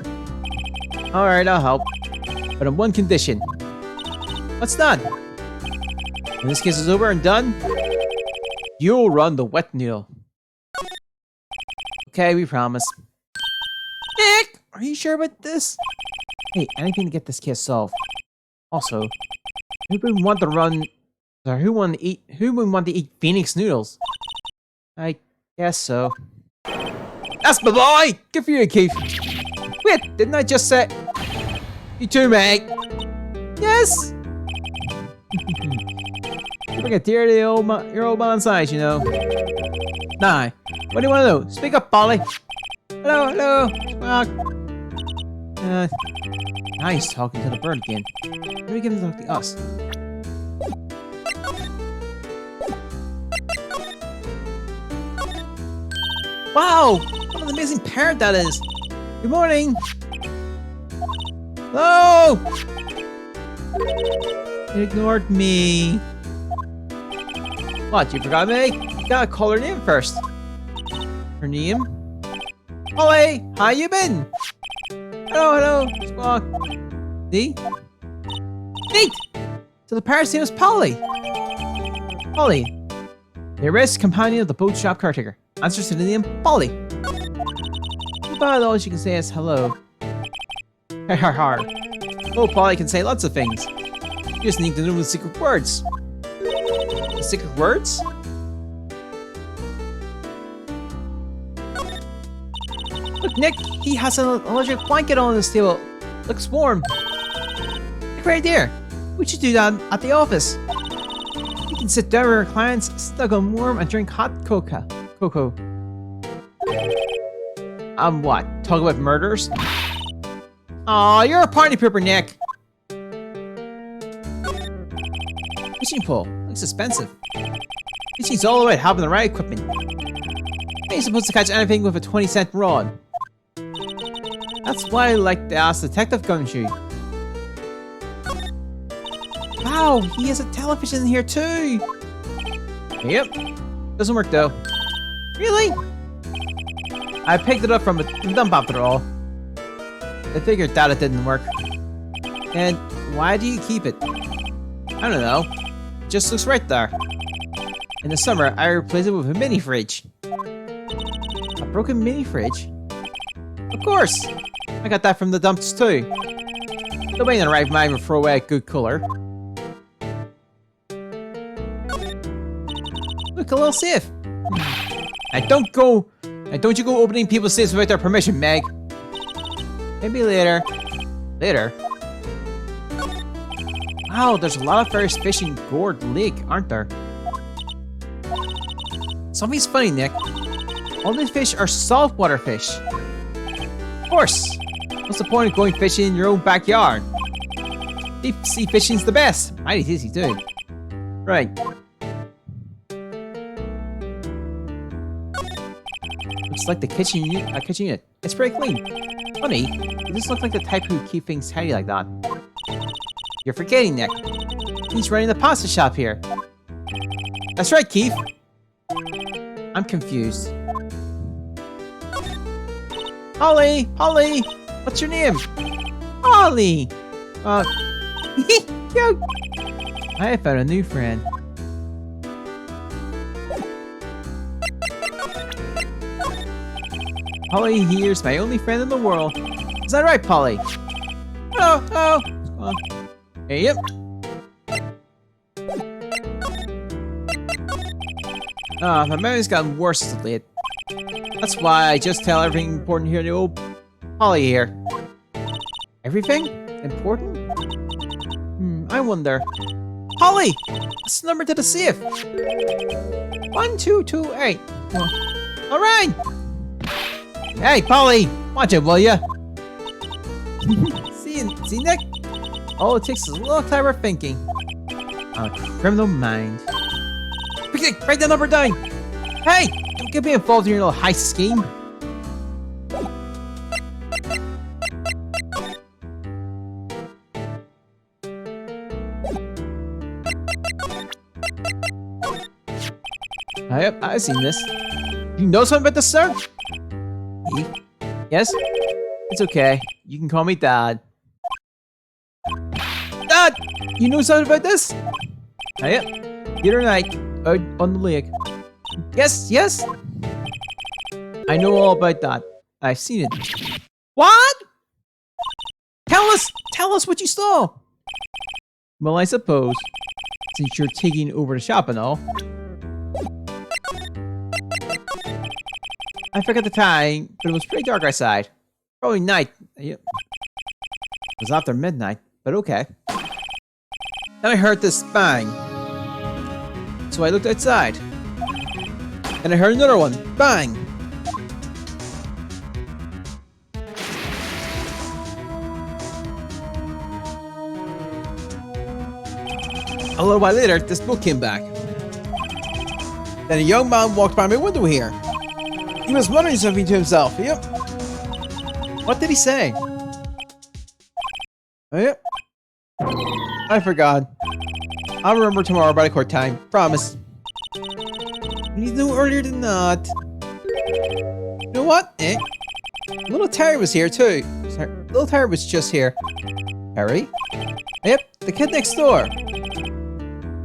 Alright, I'll help. But on one condition. What's that? When this case is over and done, you'll run the wet noodle. Okay, we promise. Nick! Are you sure about this? Hey, anything to get this case solved. Also, who wouldn't want to eat Phoenix noodles? I guess so. That's my boy! Good for you, Keith. Wait, didn't I just say... You too, mate. Yes? You bring a tear to your old man's eyes, you know. Nah, what do you want to do? Speak up, Polly. Hello, hello. Squawk. Now he's talking to the bird again. Let me give him to talk to us. Wow! What an amazing parrot that is! Good morning! Hello! You ignored me. What, you forgot me? You gotta call her name first. Her name? Polly! How you been? Hello, hello! Squawk. See? Neat! So the parrot's name is Polly! Polly. The arrest companion of the boat shop caretaker. Answers to the name Polly. About all she can say is hello. Har har har. Oh, Polly can say lots of things. You just need to know the secret words. The secret words? Look, Nick, he has an electric blanket on his table. Looks warm. Great idea. We should do that at the office. You can sit down with our clients, snuggle warm, and drink hot cocoa. What? Talk about murders? Aw, you're a party pooper, Nick. Fishing pole. Looks expensive. Fishing's all about having the right equipment. How are you supposed to catch anything with a 20-cent rod? That's why I like to ask Detective Gumshoe. Wow, he has a television in here too. Yep. Doesn't work though. Really? I picked it up from a dump after all. I figured that it didn't work. And why do you keep it? I don't know. It just looks right there. In the summer, I replaced it with a mini fridge. A broken mini fridge? Of course! I got that from the dumps too. Nobody in the right mind would throw away a good cooler. Look, a little safe. Don't you go opening people's safes without their permission, Meg. Maybe later. Later? Wow, there's a lot of various fish in Gourd Lake, aren't there? Something's funny, Nick. All these fish are saltwater fish. Of course. What's the point of going fishing in your own backyard? Deep sea fishing's the best. Mighty tasty too. Right. Looks like the kitchen unit. It's pretty clean. Funny, it doesn't look like the type who keep things tidy like that. You're forgetting, Nick. He's running the pasta shop here. That's right, Keith. I'm confused. Holly! Holly! What's your name? Holly! Cute! I have found a new friend. Polly here's my only friend in the world. Is that right, Polly? Oh. Hey, yep. My memory's gotten worse of late. That's why I just tell everything important here to old Polly here. Everything? Important? I wonder. Polly! What's the number to the safe? 1228. Alright! Hey, Polly! Watch it, will ya? See, Nick? All it takes is a little clever thinking. A criminal mind. Quick, write that number down! Hey! Don't get me involved in your little heist scheme. Yep, I've seen this. You know something about this, sir? Yes? It's okay. You can call me Dad. Dad! You know something about this? Yep. The other night, out on the lake. Yes? I know all about that. I've seen it. What? Tell us what you saw! Well, I suppose, since you're taking over the shop and all. I forgot the time, but it was pretty dark outside. Probably night. Yep. It was after midnight, but okay. Then I heard this bang. So I looked outside. And I heard another one. Bang! A little while later, the smoke came back. Then a young man walked by my window here. He was muttering something to himself. Yep. What did he say? Oh, yep. I forgot. I'll remember tomorrow by court time. Promise. We need to know earlier than that. You know what? Little Terry was here too. Sorry, little Terry was just here. Terry? Yep, the kid next door.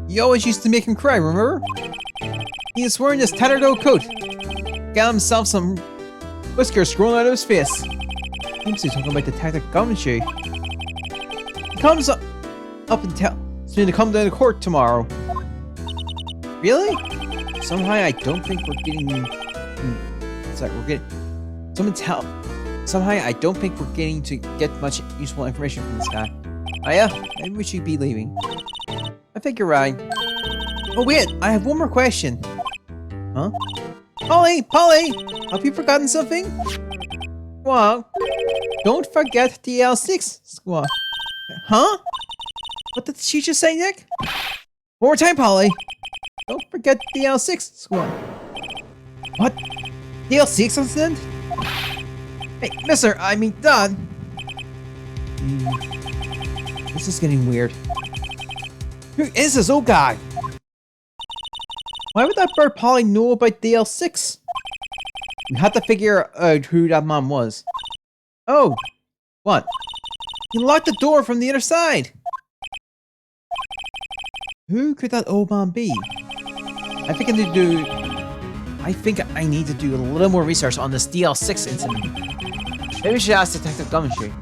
You always used to make him cry, remember? He was wearing this tattered old coat. Got himself some whiskers growing out of his face. Seems to be talking about Detective Gumshoe. He comes up and tells me to come down to court tomorrow. Really? Somehow I don't think we're getting. Somehow I don't think we're getting to get much useful information from this guy. Oh yeah, maybe we should be leaving. I think you're right. Oh wait, I have one more question. Huh? Polly! Have you forgotten something? Well, don't forget the L6 squad. Huh? What did she just say, Nick? One more time, Polly. Don't forget the L6 squad. What? The L6 incident? Hey, mister, I mean, Dad. This is getting weird. Who is this old guy? Why would that bird Polly know about the L6? We had to figure out who that man was. Oh, what? He locked the door from the other side. Who could that old man be? I think I need to do a little more research on this DL6 incident. Maybe we should ask Detective Gumshoe.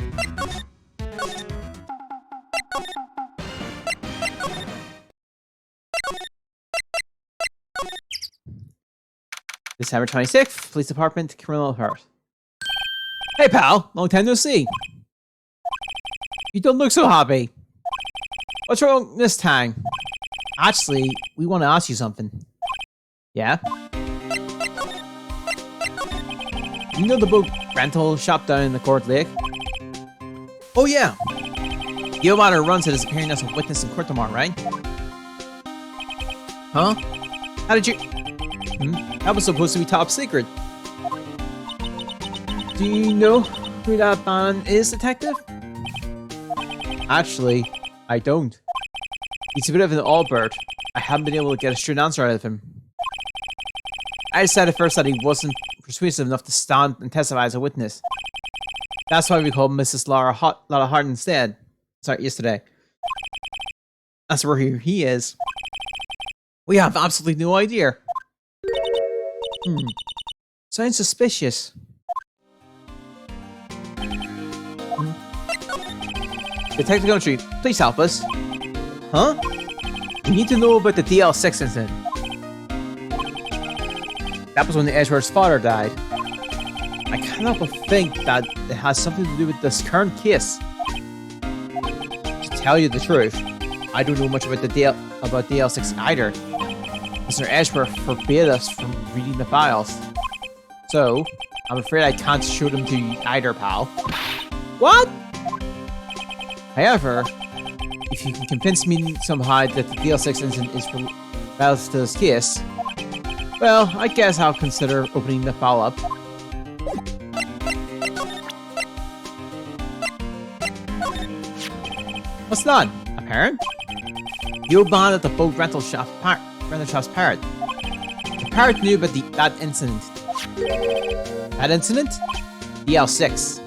December 26th, Police Department, Criminal Affairs. Hey pal, long time no see. You don't look so happy. What's wrong this time? Actually, we want to ask you something. Yeah? You know the boat rental shop down in the Court Lake? Oh yeah. The old man who runs it is appearing as a witness in court tomorrow, right? Huh? How did you... That was supposed to be top secret. Do you know who that man is, Detective? Actually, I don't. He's a bit of an all-bird. I haven't been able to get a straight answer out of him. I decided first that he wasn't persuasive enough to stand and testify as a witness. That's why we called Mrs. Laura Hart instead. Sorry, yesterday. That's where he is. We have absolutely no idea. Sounds suspicious. Detective Gumshoe, please help us. Huh? We need to know about the DL6 incident. That was when the Edgeworth's father died. I cannot but think that it has something to do with this current case. To tell you the truth, I don't know much about DL6 either. Mr. Edgeworth forbade us from reading the files. So, I'm afraid I can't show them to you either, pal. What? However, if you can convince me somehow that the DL6 incident is related to this case, well, I guess I'll consider opening the file up. What's that? A parrot? The old man at the boat rental shop's parrot. The parrot knew about that incident. That incident? DL6.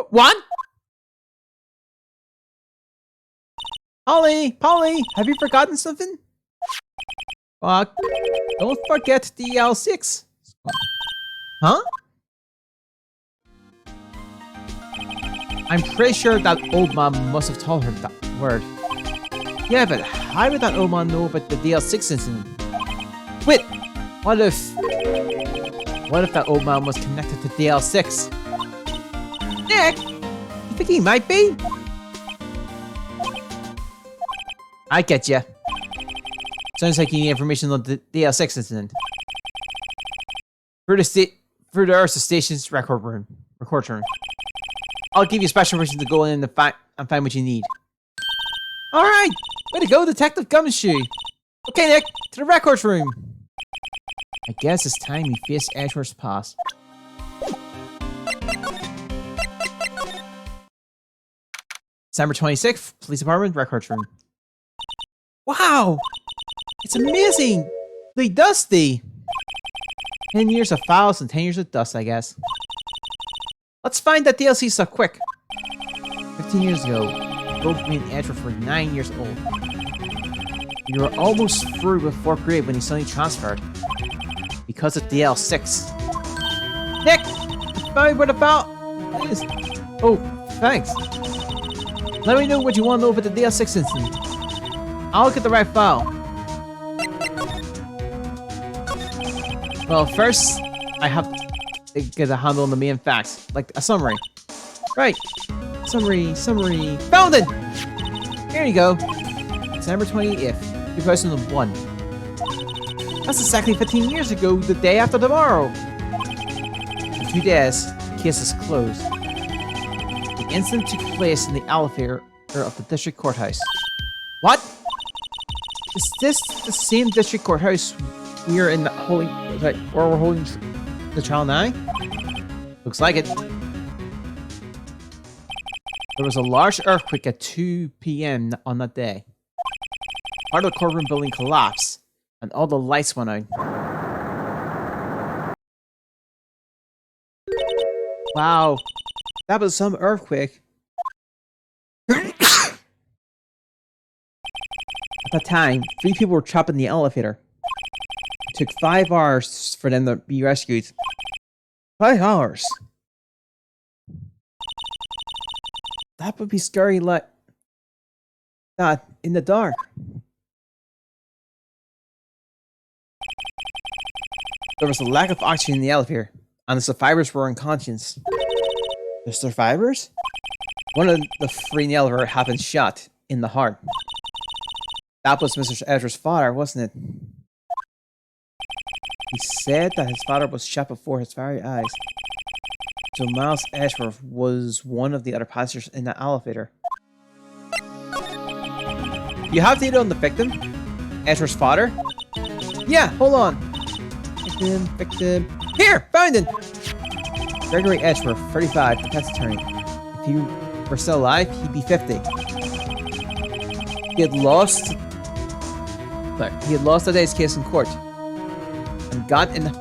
What? Polly, have you forgotten something? Fuck. Don't forget DL6. Huh? I'm pretty sure that old man must have told her that word. Yeah, but how would that old man know about the DL6 incident? Wait, what if that old man was connected to DL6? Nick, you think he might be? I get ya. Sounds like you need information on the DL6 incident. Through the Earth Station's record room. I'll give you special permission to go in and find what you need. Alright! Way to go, Detective Gumshoe! Okay, Nick, to the records room! I guess it's time you face Edgeworth's past. December 26th, Police Department, records room. Wow! It's amazing! Really dusty! 10 years of files and 10 years of dust, I guess. Let's find that DLC stuff quick. 15 years ago, both me and Edgeworth were 9 years old. You were almost through with 4th grade when you suddenly transferred. Because of DL6. Nick! Find where the file is. Oh, thanks. Let me know what you want to know about the DL6 incident. I'll get the right file. Well, first, I have to get a handle on the main facts, like a summary. Right. Summary. Found it! Here you go. December 28th, 2001. That's exactly 15 years ago, the day after tomorrow. In 2 days, the case is closed. The incident took place in the elevator of the district courthouse. What? Is this the same district courthouse we are in the holding, where we're holding the trial now? Looks like it. There was a large earthquake at 2 p.m. on that day. Part of the courtroom building collapsed, and all the lights went out. Wow, that was some earthquake. At that time, 3 people were trapped in the elevator. It took 5 hours for them to be rescued. 5 hours? That would be scary like that in the dark. There was a lack of oxygen in the elevator, and the survivors were unconscious. The survivors? One of the 3 in the elevator had been shot in the heart. That was Mr. Edgeworth's father, wasn't it? He said that his father was shot before his very eyes. So Miles Edgeworth was one of the other passengers in the elevator. You have data on the victim? Edgeworth's father? Yeah, hold on. Victim. Here! Found him! Gregory Edgeworth, 35, defense attorney. If he were still alive, he'd be 50. He had lost today's case in court and got in the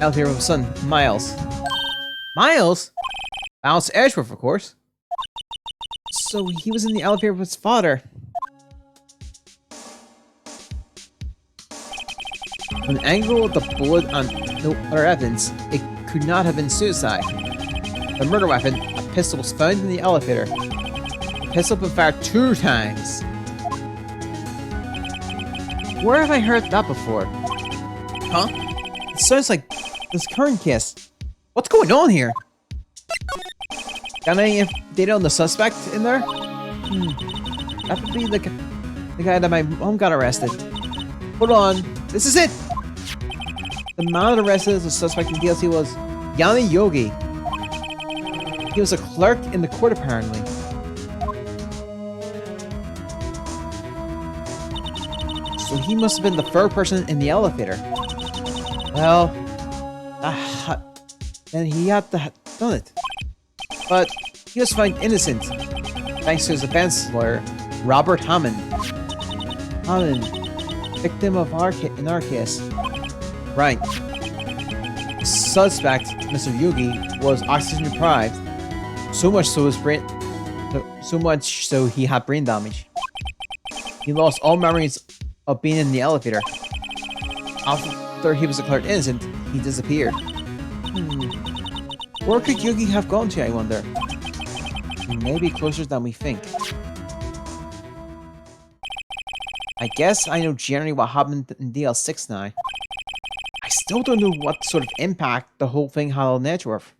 elevator with his son, Miles. Miles? Miles Edgeworth, of course. So he was in the elevator with his father. From the angle of the bullet and no other evidence, it could not have been suicide. The murder weapon, a pistol, was found in the elevator. The pistol had been fired 2 times. Where have I heard that before? Huh? It sounds like this current case. What's going on here? Got any data on the suspect in there? That would be the guy that my mom got arrested. Hold on. This is it! The man arrested as a suspect in DLC was Yanni Yogi. He was a clerk in the court, apparently. So he must have been the 3rd person in the elevator. Well, then he had to have done it. But he was found innocent, thanks to his defense lawyer, Robert Hammond. Hammond, victim of in our case. Right. The suspect, Mr. Yogi, was oxygen deprived. So much so he had brain damage. He lost all memories of being in the elevator. After he was declared innocent, he disappeared. Where could Yogi have gone to, I wonder? He may be closer than we think. I guess I know generally what happened in DL6 now. I still don't know what sort of impact the whole thing had on Edgeworth.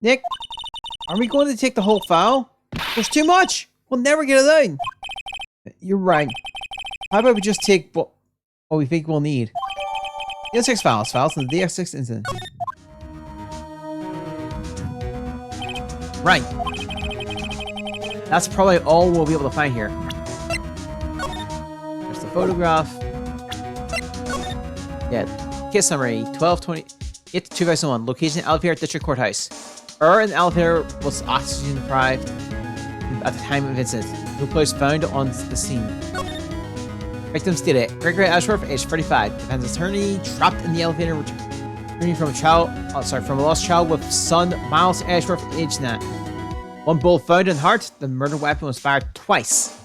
Nick, are we going to take the whole file? There's too much! We'll never get it out! You're right. How about we just take what we think we'll need? DX6 files in the DX6 incident. Right. That's probably all we'll be able to find here. There's the photograph. Yeah. Case summary: 12/28/2001. Location: elevator at District Courthouse. In the elevator was oxygen deprived at the time of incident. No place found on the scene. Victim stated: Gregory Ashworth, age 35, defense attorney, trapped in the elevator, returning from a lost child with son Miles Ashworth, age 9. One bullet found in the heart. The murder weapon was fired twice.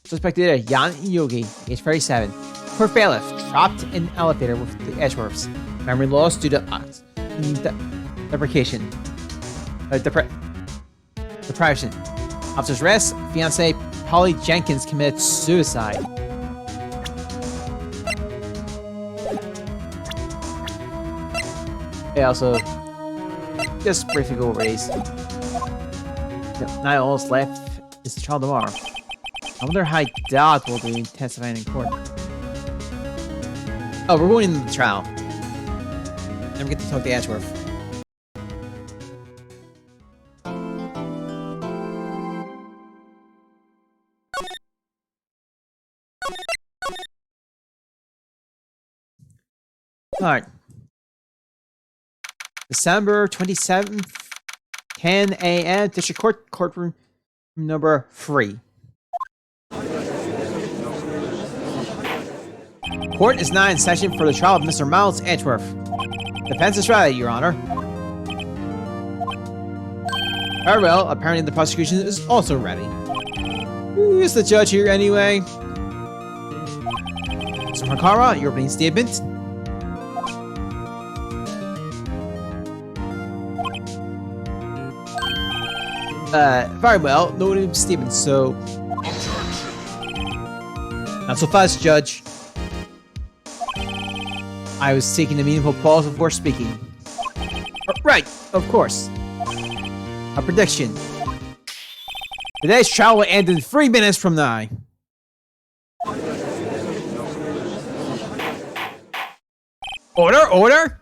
Suspect data: Jan Yogi, age 37. Court bailiff, trapped in the elevator with the Ashworths. Memory loss due to deprivation. Deprivation. Officer's arrest: fiancée Polly Jenkins committed suicide. Yeah, also, just briefly go over these. Now all that's left is the trial tomorrow. I wonder how Dad will be testifying in court. Oh, we're going into the trial. Then we get to talk to Ashworth. Alright. December 27th, 10 a.m. District Court, courtroom number 3. Court is now in session for the trial of Mr. Miles Edgeworth. Defense is ready, Your Honor. Very well, apparently the prosecution is also ready. Who is the judge here anyway? Mr. Makara, your opening statement. Very well, no opening statement, so... Not so fast, Judge. I was taking a meaningful pause before speaking. Right, of course. A prediction. Today's trial will end in 3 minutes from now. Order, order!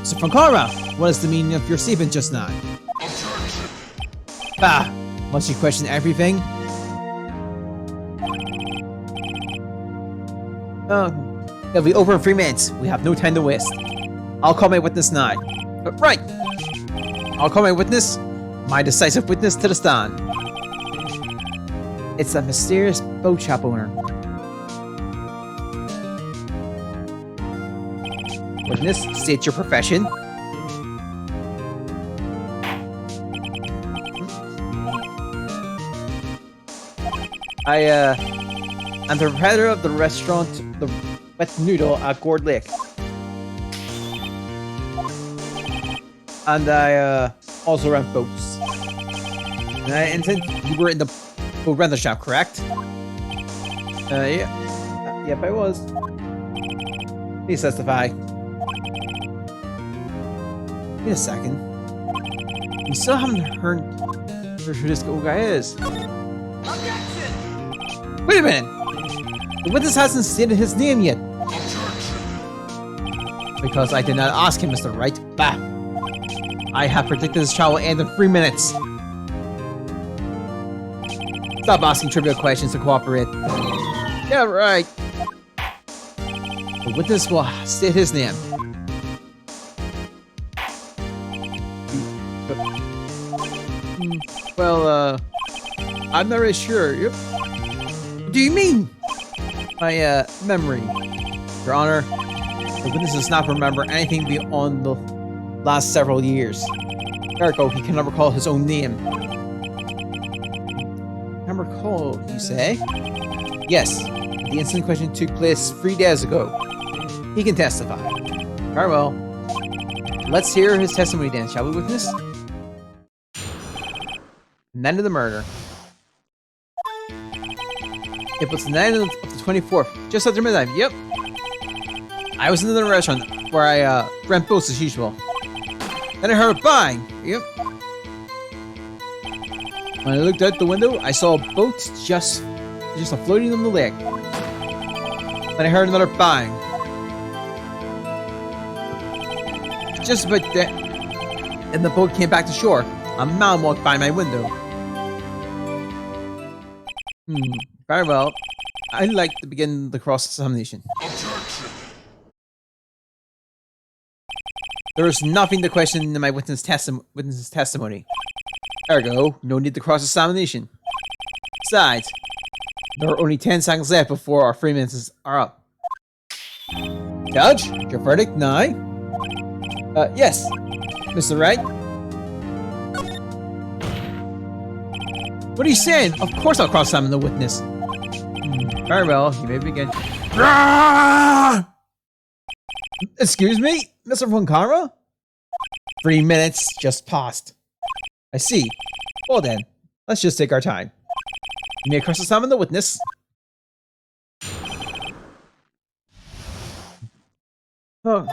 Mr. Funkara, what is the meaning of your statement just now? Ah, must you question everything? It'll be over in 3 minutes. We have no time to waste. I'll call my witness now. Right! I'll call my witness, my decisive witness to the stand. It's a mysterious boat shop owner. Witness, state your profession. I'm the proprietor of the restaurant, the Wet Noodle at Gourd Lake. And I, also rent boats. And I intend you were in the boat rental shop, correct? Yeah. Yep, I was. Please testify. Wait a second. We still haven't heard who this guy is. Objection! Wait a minute! The witness hasn't stated his name yet. Because I did not ask him, Mr. Wright. Bah! I have predicted this trial will end in 3 minutes. Stop asking trivial questions to cooperate. Yeah, right. The witness will state his name. Well, I'm not really sure. Yep. What do you mean? My, memory. Your Honor, the witness does not remember anything beyond the last several years. Ergo, he cannot recall his own name. Can't recall, you say? Yes. The incident question took place 3 days ago. He can testify. Very well. Let's hear his testimony then, shall we, witness? Night of the murder. It was the night of the 24th, just after midnight. Yep. I was in the restaurant where I rent boats as usual. Then I heard a bang. Yep. When I looked out the window, I saw a boat just just floating on the lake. Then I heard another bang. Just about that, and the boat came back to shore. A man walked by my window. Very well. I'd like to begin the cross-examination. There is nothing to question in my witness's testimony. Ergo, no need to cross-examination. Besides, there are only 10 seconds left before our 3 minutes are up. Judge, your verdict now? Yes, Mr. Wright. What are you saying? Of course I'll cross-examine the witness. Very well, you may begin. Excuse me, Mr. Von Kara? 3 minutes just passed. I see. Well then, let's just take our time. You may cross-examine the witness. Oh.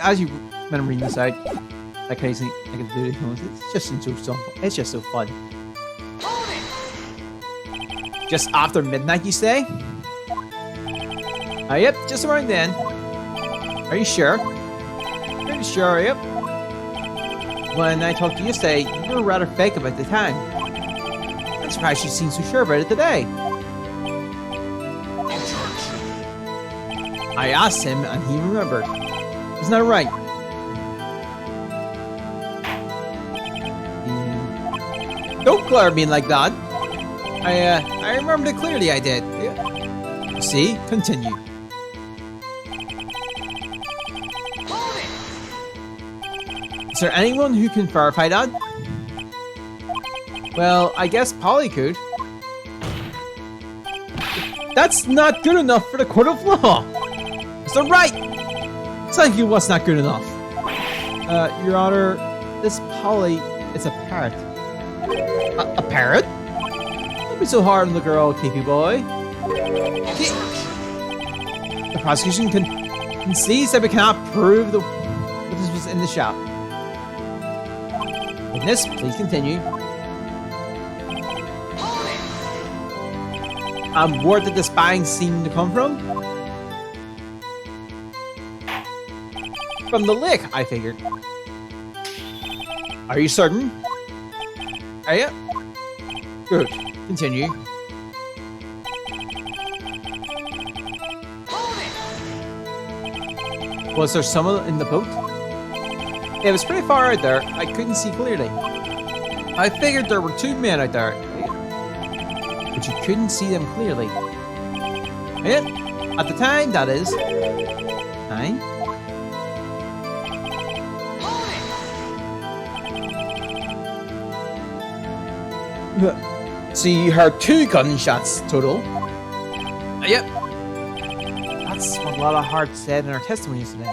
As you when I'm reading this out, I can do it. It's just so fun. Just after midnight, you say? Yep, just around then. Are you sure? Pretty sure, yep. When I talked to you yesterday, you were rather fake about the time. I'm surprised you seem so sure about it today. I asked him and he remembered. Isn't that right? Don't glare at me like that. I remembered it clearly, I did. Yeah. See? Continue. Is there anyone who can verify that? Well, I guess Polly could. That's not good enough for the court of law. Is that right? Thank you, what's not good enough? Your Honor, this Polly is a parrot. A parrot? Don't be so hard on the girl, KP boy. The prosecution concedes that we cannot prove that this was in the shop. Witness, please continue. Where did this bang seem to come from? From the lake, I figured. Are you certain? Are you? Good. Continue. Was there someone in the boat? It was pretty far out there. I couldn't see clearly. I figured there were 2 men out there, but you couldn't see them clearly. Yeah, at the time, that is. Time. So you heard 2 gunshots total. Yep. That's what a lot of hearts said in our testimony yesterday.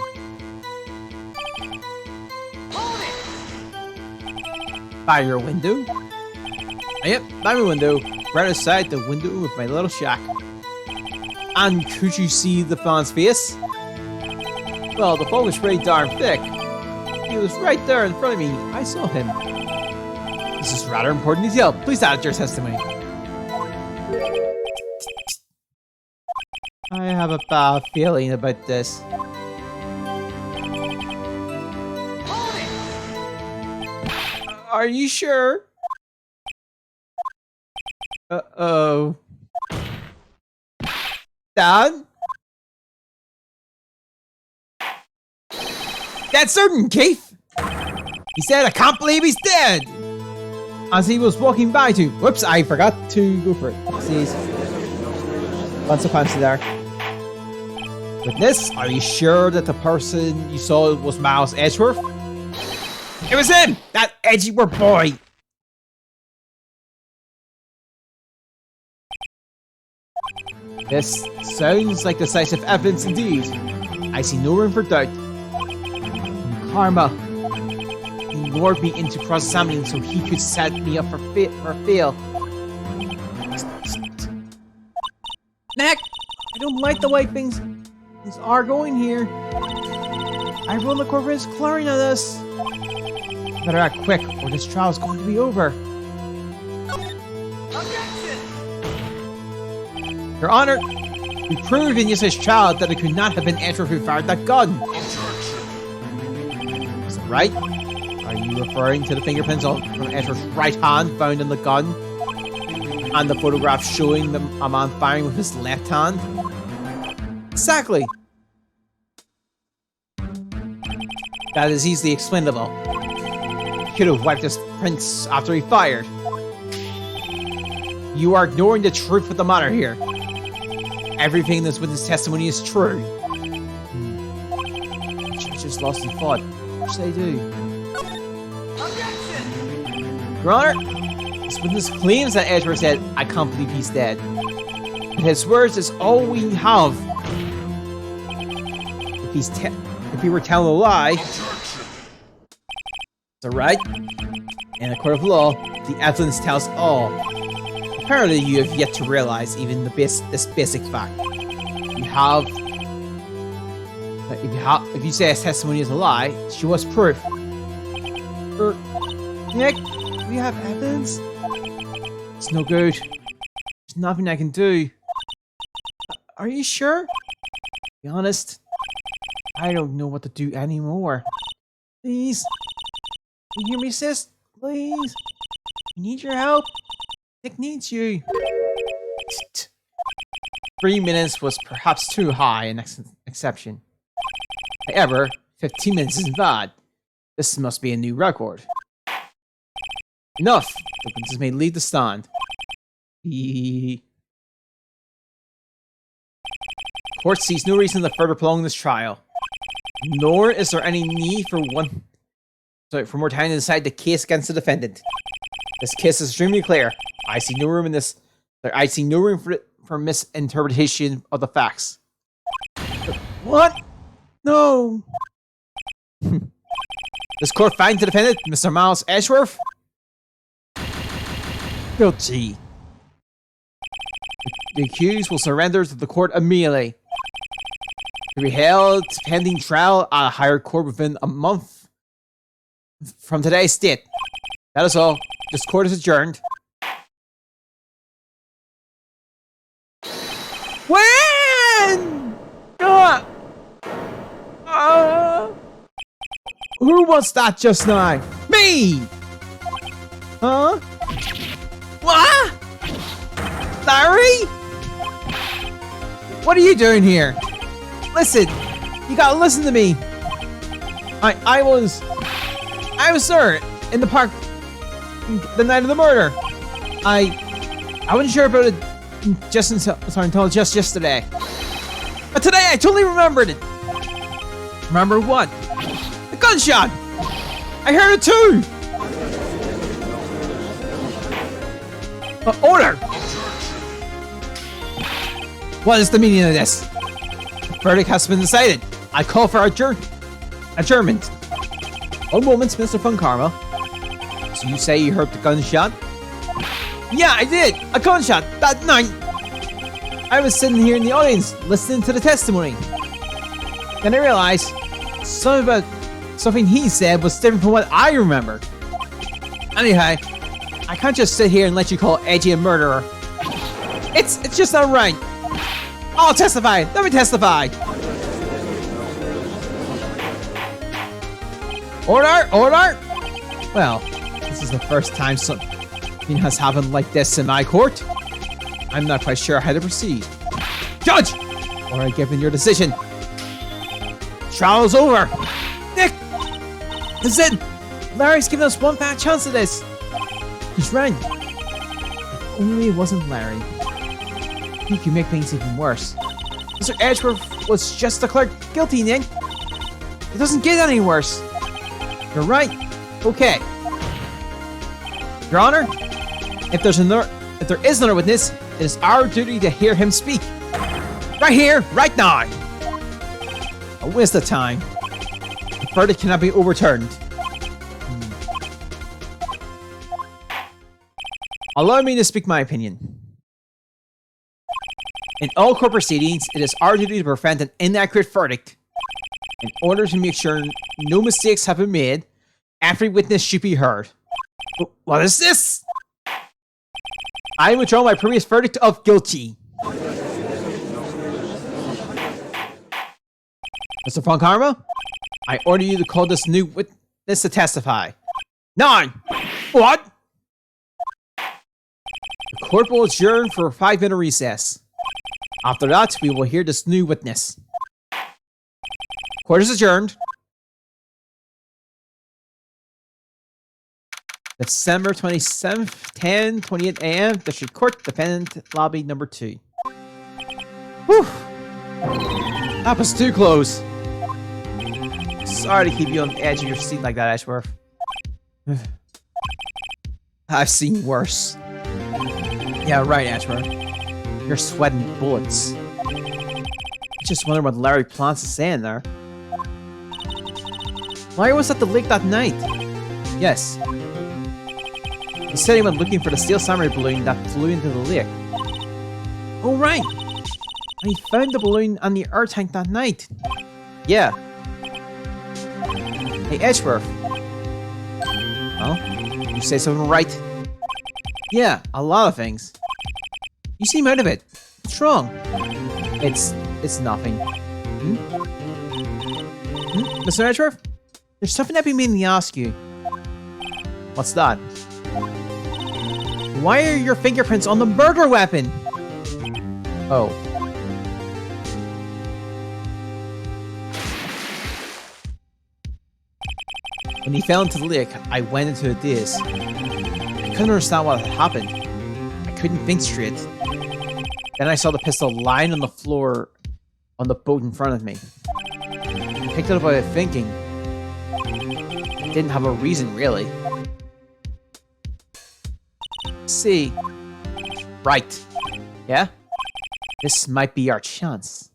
By your window? Yep, by my window. Right outside the window of my little shack. And could you see the man's face? Well, the fog was pretty darn thick. He was right there in front of me. I saw him. This is rather important detail. Please add your testimony. I have a bad feeling about this. Are you sure? Uh-oh. Dad? That's certain, Keith! He said, I can't believe he's dead! As he was walking by to... Whoops, I forgot to go for it. Oopsies. Consequence there. Witness, are you sure that the person you saw was Miles Edgeworth? It was him! That Edgeworth boy! This sounds like decisive evidence indeed. I see no room for doubt. Karma. He lured me into cross-examining so he could set me up for fail. Heck, I don't like the way things are going here. I run the corporate is claring at us. Better act quick or this trial is going to be over. Your Honor, we proved in yesterday's trial that it could not have been Edgeworth who fired that gun. Is that right? Are you referring to the fingerprints from Edgeworth's right hand found in the gun? And the photograph showing a man firing with his left hand? Exactly. That is easily explainable. He could have wiped his prints after he fired. You are ignoring the truth of the matter here. Everything in this witness testimony is true. The judge just lost his thought. What should I do? Objection! Your Honor, this witness claims that Edgeworth said, "I can't believe he's dead." And his words is all we have. If he were telling a lie, it's alright. In a court of law, the evidence tells all. Apparently, you have yet to realize even this basic fact. If you say his testimony is a lie, show us proof. Nick, we have evidence. It's no good. There's nothing I can do. Are you sure? Be honest. I don't know what to do anymore. Please. Can you hear me, sis? Please. I need your help. Nick needs you. 3 minutes was perhaps too high an exception. However, 15 minutes isn't bad. This must be a new record. Enough! The witnesses may leave the stand. The court sees no reason to further prolong this trial. Nor is there any need for more time to decide the case against the defendant. This case is extremely clear. I see no room for misinterpretation of the facts. What? No. This court finds the defendant, Mr. Miles Edgeworth, guilty. The accused will surrender to the court immediately. To be held pending trial at a higher court within a month from today's date. That is all. This court is adjourned. When? Who was that just now? Me! Huh? What? Larry? What are you doing here? Listen, you gotta listen to me. I was there in the park the night of the murder. I wasn't sure about it until just yesterday. But today I totally remembered it. Remember what? The gunshot! I heard it too! Order! What is the meaning of this? The verdict has been decided. I call for adjournment. One moment, Mr. Von Karma. So you say you heard the gunshot? Yeah, I did! A gunshot that night! I was sitting here in the audience, listening to the testimony. Then I realized something he said was different from what I remembered. Anyhow, I can't just sit here and let you call Edgy a murderer. It's just not right. I'll testify. Let me testify. Order! Order! Well, this is the first time something has happened like this in my court. I'm not quite sure how to proceed. Judge! Or I give in your decision. Trial is over. Nick! Listen! Larry's given us one bad chance at this. He's right. If only it wasn't Larry. He could make things even worse. Mr. Edgeworth was just declared guilty, Nick. It doesn't get any worse. You're right. Okay. Your Honor, if there is another witness, it is our duty to hear him speak. Right here, right now. A waste of time. The verdict cannot be overturned. Allow me to speak my opinion. In all court proceedings, it is our duty to prevent an inaccurate verdict. In order to make sure no mistakes have been made, every witness should be heard. What is this? I withdraw my previous verdict of guilty. Mr. Von Karma, I order you to call this new witness to testify. 9! What? The court will adjourn for a 5-minute recess. After that, we will hear this new witness. Court is adjourned. December 27th, 10:28 a.m. District Court, Defendant Lobby number 2. Whew. That was too close. Sorry to keep you on the edge of your seat like that, Ashworth. I've seen worse. Yeah, right, Ashworth. You're sweating bullets. I just wonder what Larry plans to say in there. Larry was at the lake that night. Yes. He said he went looking for the steel samurai balloon that flew into the lake. Oh, right. And he found the balloon on the air tank that night. Yeah. Hey, Edgeworth. Huh? You say something right? Yeah, a lot of things. You seem out of it. What's wrong? It's nothing. Mr. Edgeworth? There's something I've been meaning to ask you. What's that? Why are your fingerprints on the murder weapon? Oh. When he fell into the lake, I went into a daze. I couldn't understand what had happened. I couldn't think straight. Then I saw the pistol lying on the floor on the boat in front of me. I picked it up without thinking. It didn't have a reason, really. See. Right. Yeah? This might be our chance.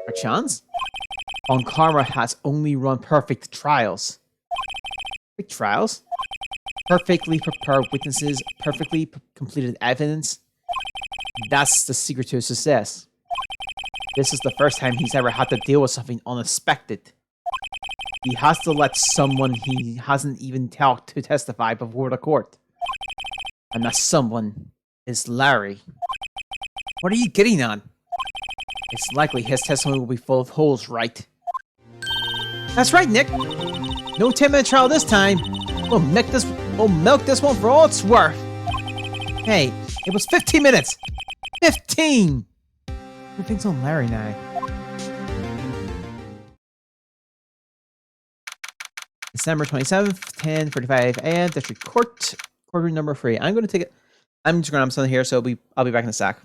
Our chance? On Karma has only run perfect trials. Perfect trials? Perfectly prepared witnesses, perfectly completed evidence. That's the secret to his success. This is the first time he's ever had to deal with something unexpected. He has to let someone he hasn't even talked to testify before the court. And that someone is Larry. What are you getting on? It's likely his testimony will be full of holes, right? That's right, Nick. No 10-minute trial this time. We'll milk this one for all it's worth. Hey, it was 15 minutes. 15! Everything's on Larry now. December 27th, 10:45 a.m. District Court, courtroom number 3. I'm going to take it. I'm just going to have something here, so I'll be back in a sec.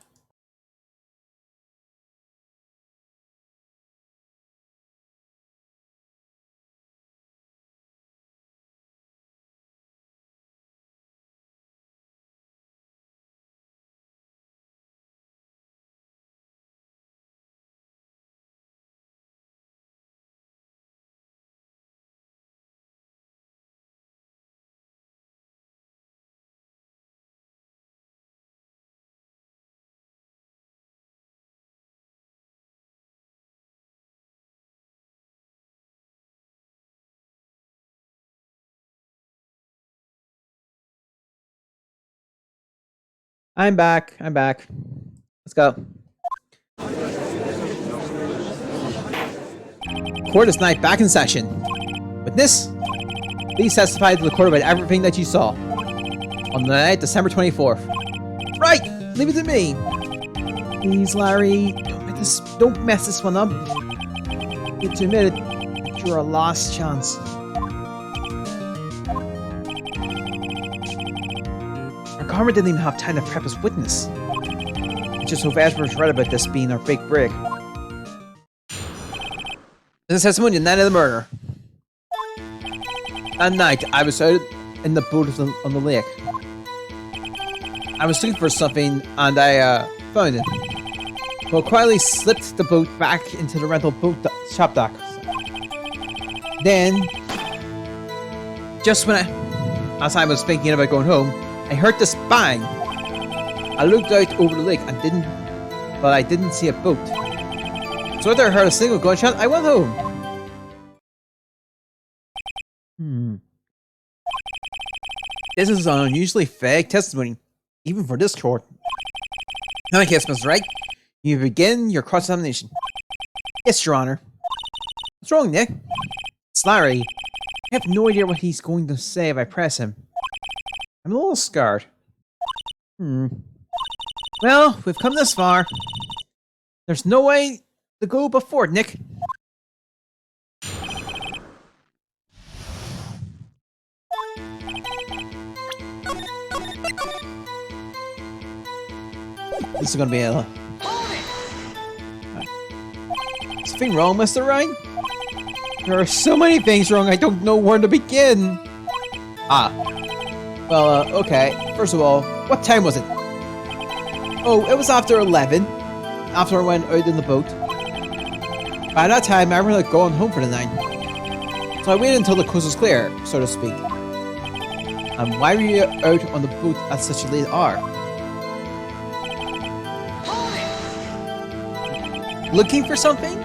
I'm back. Let's go. Court is now back in session. Witness, please testify to the court about everything that you saw. On the night, December 24th. Right! Leave it to me. Please, Larry, don't mess this one up. You have to admit it, you're a lost chance. Karma didn't even have time to prep his witness. I just hope Ashworth's right about this being our big break. This is testimony on the night of the murder. That night, I was out in the boat on the lake. I was looking for something, and I found it. Well, quietly slipped the boat back into the rental boat shop dock. Then, just as I was thinking about going home, I heard this bang. I looked out over the lake and I didn't see a boat. So after I heard a single gunshot, I went home. This is an unusually vague testimony, even for this court. In any case, Mr. Wright, you begin your cross-examination. Yes, Your Honor. What's wrong, Nick? It's Larry. I have no idea what he's going to say if I press him. I'm a little scared. Well, we've come this far. There's no way to go before, Nick. This is gonna be a... Something wrong, Mr. Wright? There are so many things wrong, I don't know where to begin. Well, okay. First of all, what time was it? Oh, it was after 11. After I went out in the boat. By that time, I was going home for the night. So I waited until the coast was clear, so to speak. And why were you out on the boat at such a late hour? Looking for something?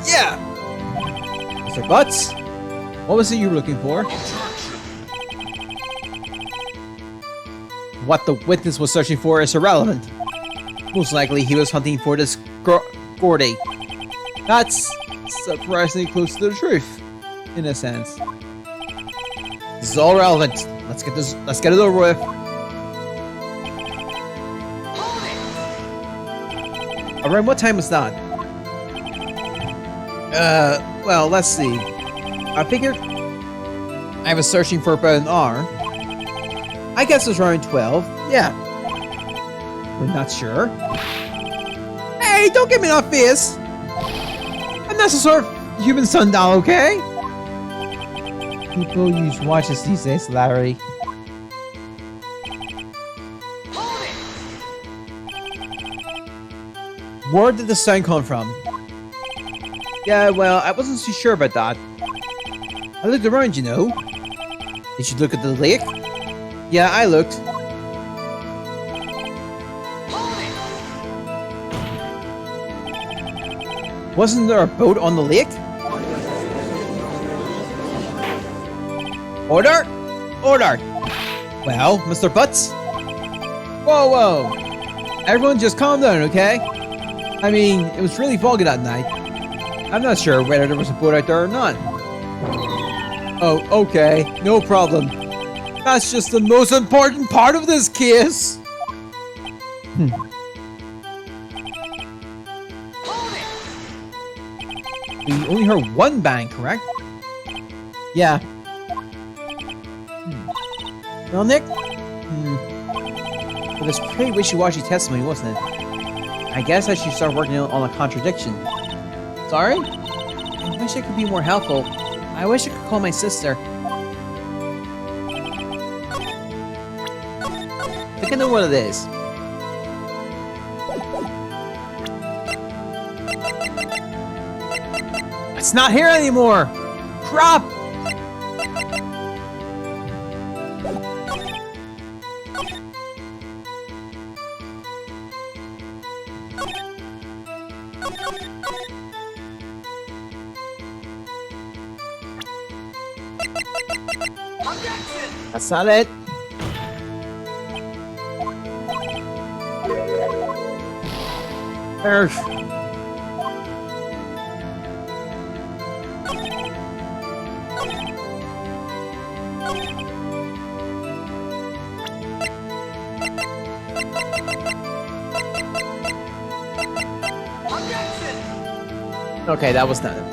Yeah. Mr. Butts? What was it you were looking for? What the witness was searching for is irrelevant. Most likely he was hunting for this Gordy. That's surprisingly close to the truth, in a sense. This is all relevant. Let's get it over with. Around what time was that? Well, let's see. I figured I was searching for about an hour. I guess it was around 12. Yeah. We're not sure. Hey, don't give me that face! I'm not some sort of human sundial, okay? People use watches these days, Larry. Where did the sound come from? Yeah, well, I wasn't too sure about that. I looked around, you know. Did you look at the lake? Yeah, I looked. Wasn't there a boat on the lake? Order? Order! Well, Mr. Butts? Whoa, whoa! Everyone just calm down, okay? I mean, it was really foggy that night. I'm not sure whether there was a boat out there or not. Oh, okay. No problem. That's just the most important part of this case. We only heard one bang, correct? Yeah. Well, Nick? It was pretty wishy-washy testimony, wasn't it? I guess I should start working on a contradiction. Sorry? I wish I could be more helpful. I wish I could call my sister. I think I know what it is. It's not here anymore! Crap! That's not it. Earth. Okay, that was not it.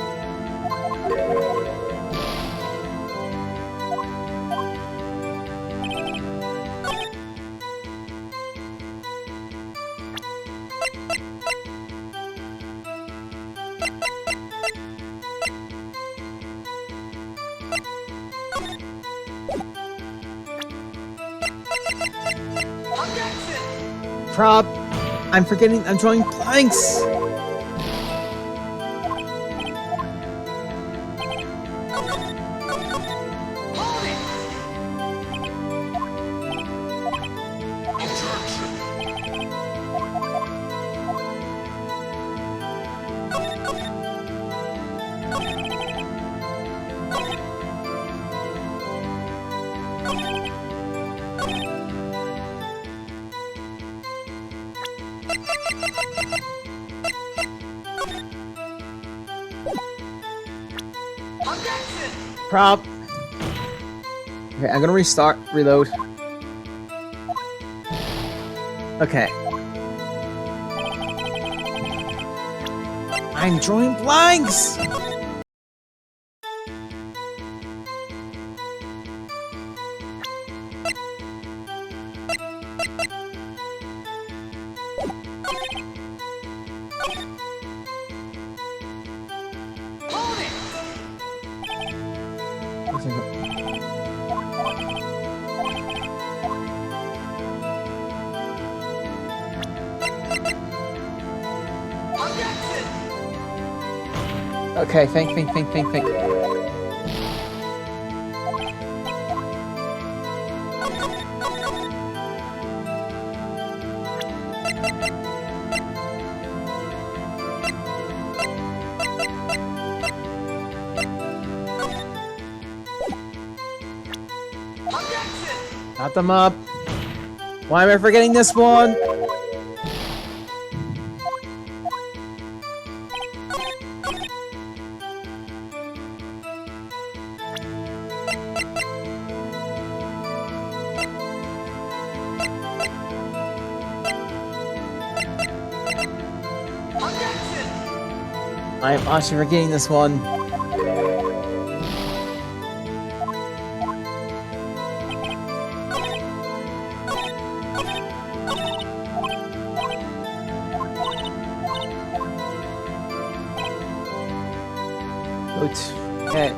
Prop. I'm forgetting. I'm drawing blanks. Prop. Okay, I'm gonna reload. Okay. I'm drawing blanks! Okay, think. Got them up. Why am I forgetting this one? I'm actually forgetting this one. Okay.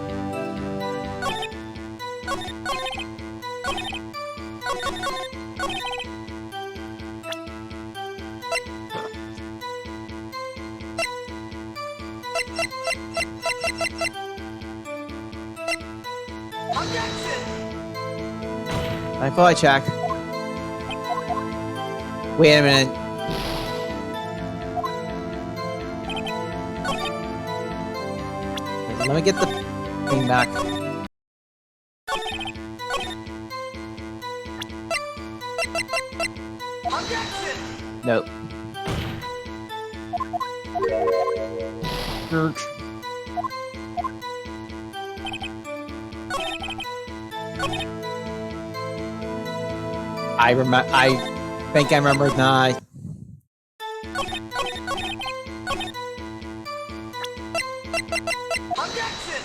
I thought I check. Wait a minute. Let me get the thing back. Nope. I think I remember now.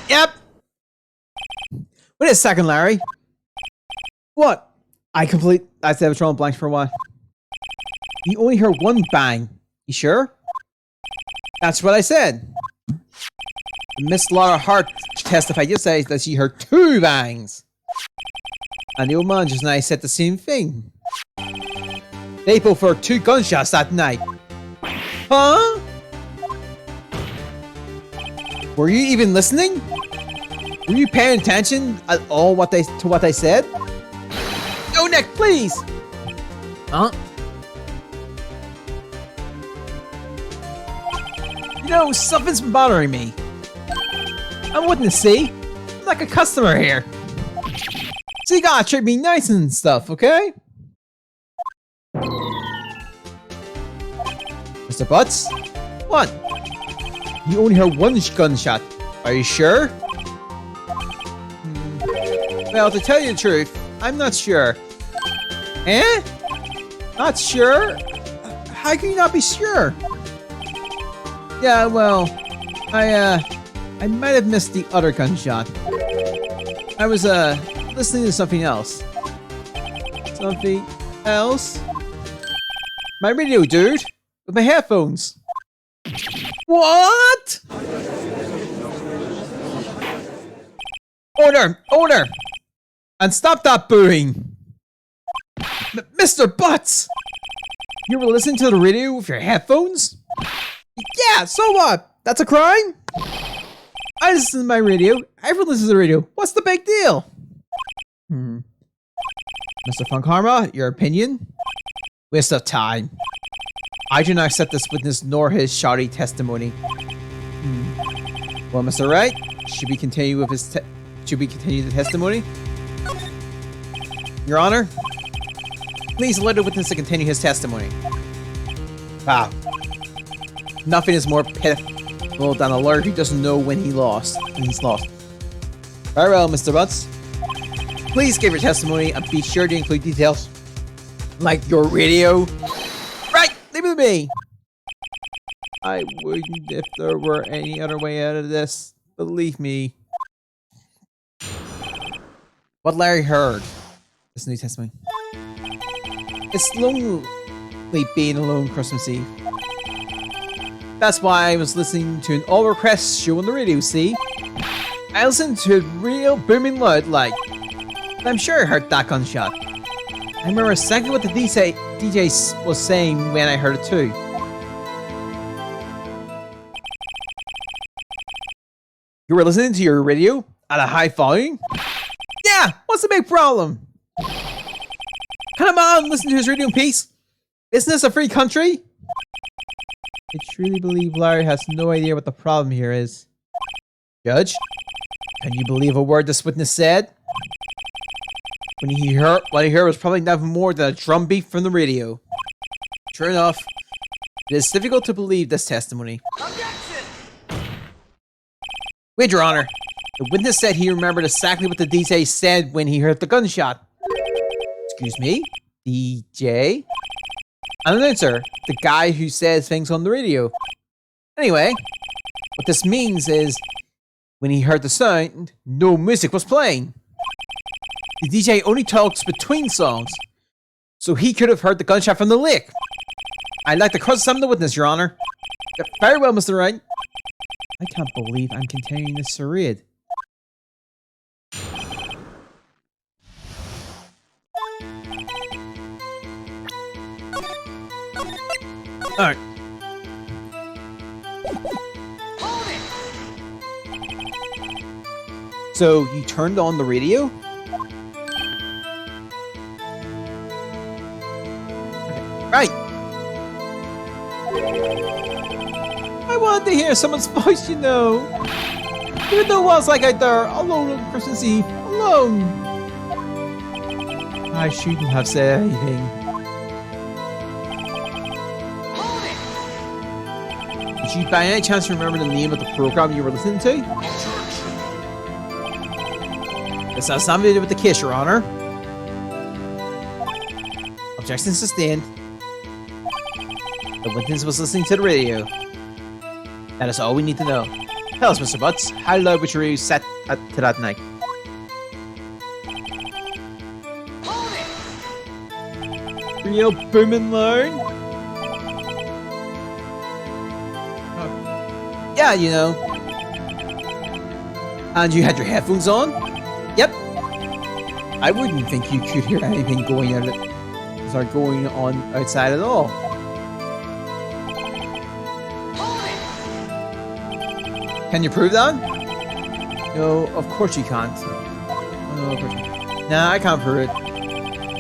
Yep. Wait a second, Larry. What? I said I was drawing blanks for a while. You only heard one bang. You sure? That's what I said. Miss Laura Hart testified yesterday that she heard 2 bangs. And the old man just now said the same thing. They both heard 2 gunshots that night. Huh? Were you even listening? Were you paying attention at all to what they said? No, Nick, please! Huh? You know, something's been bothering me. I'm waiting to see. I'm like a customer here. So you gotta treat me nice and stuff, okay? Mr. Butts? What? You only heard 1 gunshot. Are you sure? Well, to tell you the truth, I'm not sure. Eh? Not sure? How can you not be sure? Yeah, well, I might have missed the other gunshot. I was, listening to something else. Something else? My radio, dude! With my headphones! What?! Order! Order! And stop that booing! Mr. Butts! You were listening to the radio with your headphones? Yeah, so what? That's a crime? I listen to my radio. Everyone listens to the radio. What's the big deal? Mr. Funkharma, your opinion? Waste of time. I do not accept this witness nor his shoddy testimony. Well, Mr. Wright, should we continue with the testimony? Your Honor, please allow the witness to continue his testimony. Wow. Nothing is more pitiful than a lawyer who doesn't know when he's lost. Very well, Mr. Butts. Please give your testimony and be sure to include details like your radio. Right, leave it to me. I wouldn't if there were any other way out of this. Believe me. What Larry heard. This new testimony. It's lonely being alone Christmas Eve. That's why I was listening to an all request show on the radio, see? I listened to it real booming loud like. I'm sure I heard that gunshot. I remember exactly what the DJ was saying when I heard it too. You were listening to your radio at a high volume? Yeah, what's the big problem? Come on, listen to his radio in peace. Isn't this a free country? I truly believe Larry has no idea what the problem here is. Judge, can you believe a word this witness said? What he heard was probably nothing more than a drum beat from the radio. Sure enough, it is difficult to believe this testimony. Wait, Your Honor. The witness said he remembered exactly what the DJ said when he heard the gunshot. Excuse me? DJ? An announcer, the guy who says things on the radio. Anyway, what this means is, when he heard the sound, no music was playing. The DJ only talks between songs, so he could have heard the gunshot from the lick. I'd like to cross-examine the witness, Your Honor. Very well, Mr. Wright. I can't believe I'm continuing this charade. Alright. So, you turned on the radio? Right. I wanted to hear someone's voice, you know. Even though I was like out there, alone on Christmas Eve. Alone. I shouldn't have said anything. Did you by any chance remember the name of the program you were listening to? This has something to do with the case, Your Honor. Objection sustained. The witness was listening to the radio. That is all we need to know. Tell us, Mr. Butts, how loud was your radio set to that night? Real booming loud? Oh. Yeah, you know. And you had your headphones on? Yep. I wouldn't think you could hear anything going on outside at all. Can you prove that? No, of course you can't. No, of course not. Nah, I can't prove it.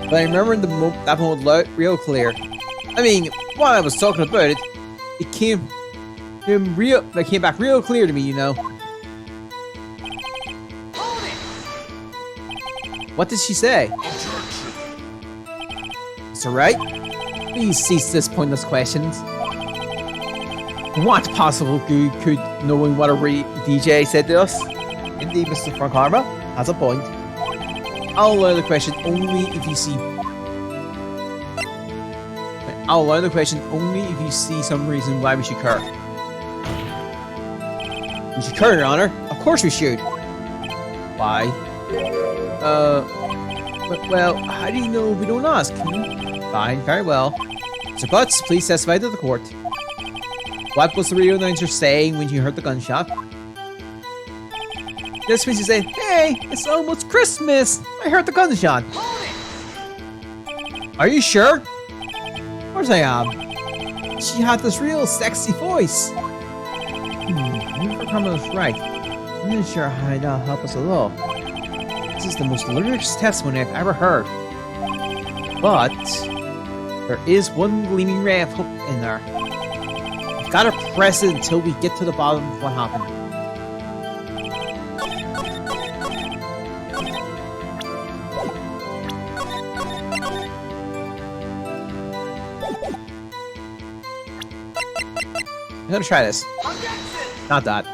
But I remember that moment real clear. I mean, while I was talking about it, it came back real clear to me, you know. What did she say? It's alright. Please cease this pointless questions. What possible good could knowing what a DJ said to us? Indeed, Mr. Frank Harbour has a point. I'll allow the question only if you see. I'll allow the question only if you see some reason why we should care. We should care, Your Honor. Of course we should. Why? Well, how do you know if we don't ask? Fine, very well. Mr. Butts, please testify to the court. What was the radio announcer saying when you heard the gunshot? Just when she said, "Hey, it's almost Christmas! I heard the gunshot." Are you sure? Of course I am. She had this real sexy voice. Maybe her comment was right. I'm not sure how that'll help us at all. This is the most ludicrous testimony I've ever heard. But there is one gleaming ray of hope in there. I've got to press it until we get to the bottom of what happened. I'm gonna try this. Not that.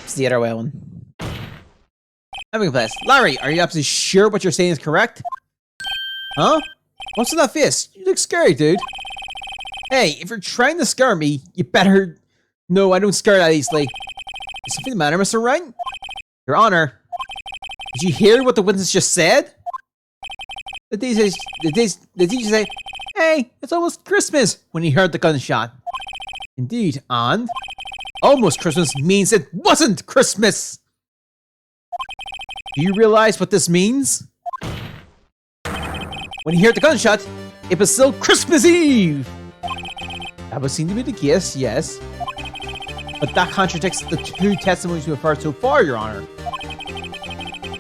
It's the other way one. Having a class. Larry, are you absolutely sure what you're saying is correct? Huh? What's in that face? You look scary, dude. Hey, if you're trying to scare me, you better... No, I don't scare that easily. Is something the matter, Mr. Wright? Your Honor, did you hear what the witness just said? The teacher said, hey, it's almost Christmas, when he heard the gunshot. Indeed, and almost Christmas means it wasn't Christmas. Do you realize what this means? When he heard the gunshot, it was still Christmas Eve. That would seem to be the case, yes. But that contradicts the two testimonies we've heard so far, Your Honor.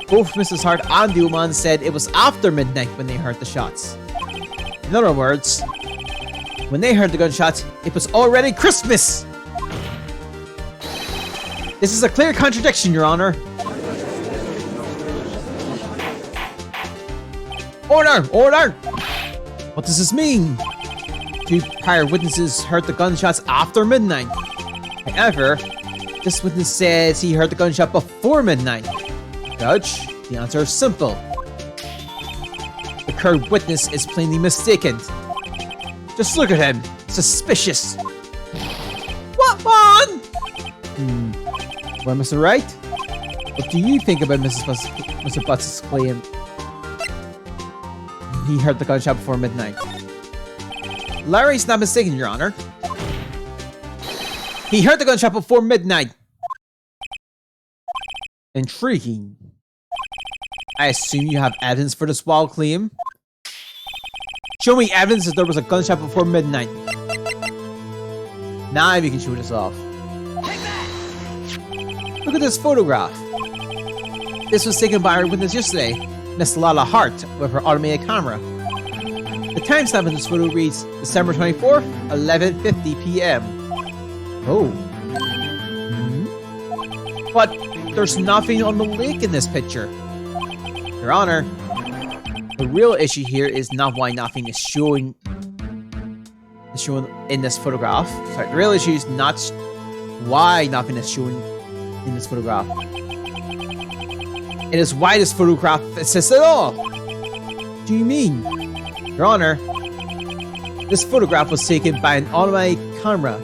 Both Mrs. Hart and the woman said it was after midnight when they heard the shots. In other words, when they heard the gunshots, it was already Christmas! This is a clear contradiction, Your Honor. Order! Order! What does this mean? Two prior witnesses heard the gunshots after midnight. However, this witness says he heard the gunshot before midnight. Judge, the answer is simple. The current witness is plainly mistaken. Just look at him. Suspicious. What on? Well, Mr. Wright, what do you think about Mr. Butts' claim he heard the gunshot before midnight? Larry's not mistaken, Your Honor. He heard the gunshot before midnight. Intriguing. I assume you have evidence for this wild claim? Show me evidence that there was a gunshot before midnight. Now we can show this off. Look at this photograph. This was taken by our witness yesterday, Miss Lala Hart, with her automated camera. The timestamp in this photo reads December 24th, 11:50 p.m. Oh. But there's nothing on the lake in this picture. Your Honor, the real issue here is not why nothing is shown in this photograph. Sorry, the real issue is not why nothing is shown in this photograph. It is why this photograph exists at all. What do you mean? Your Honor, this photograph was taken by an automatic camera.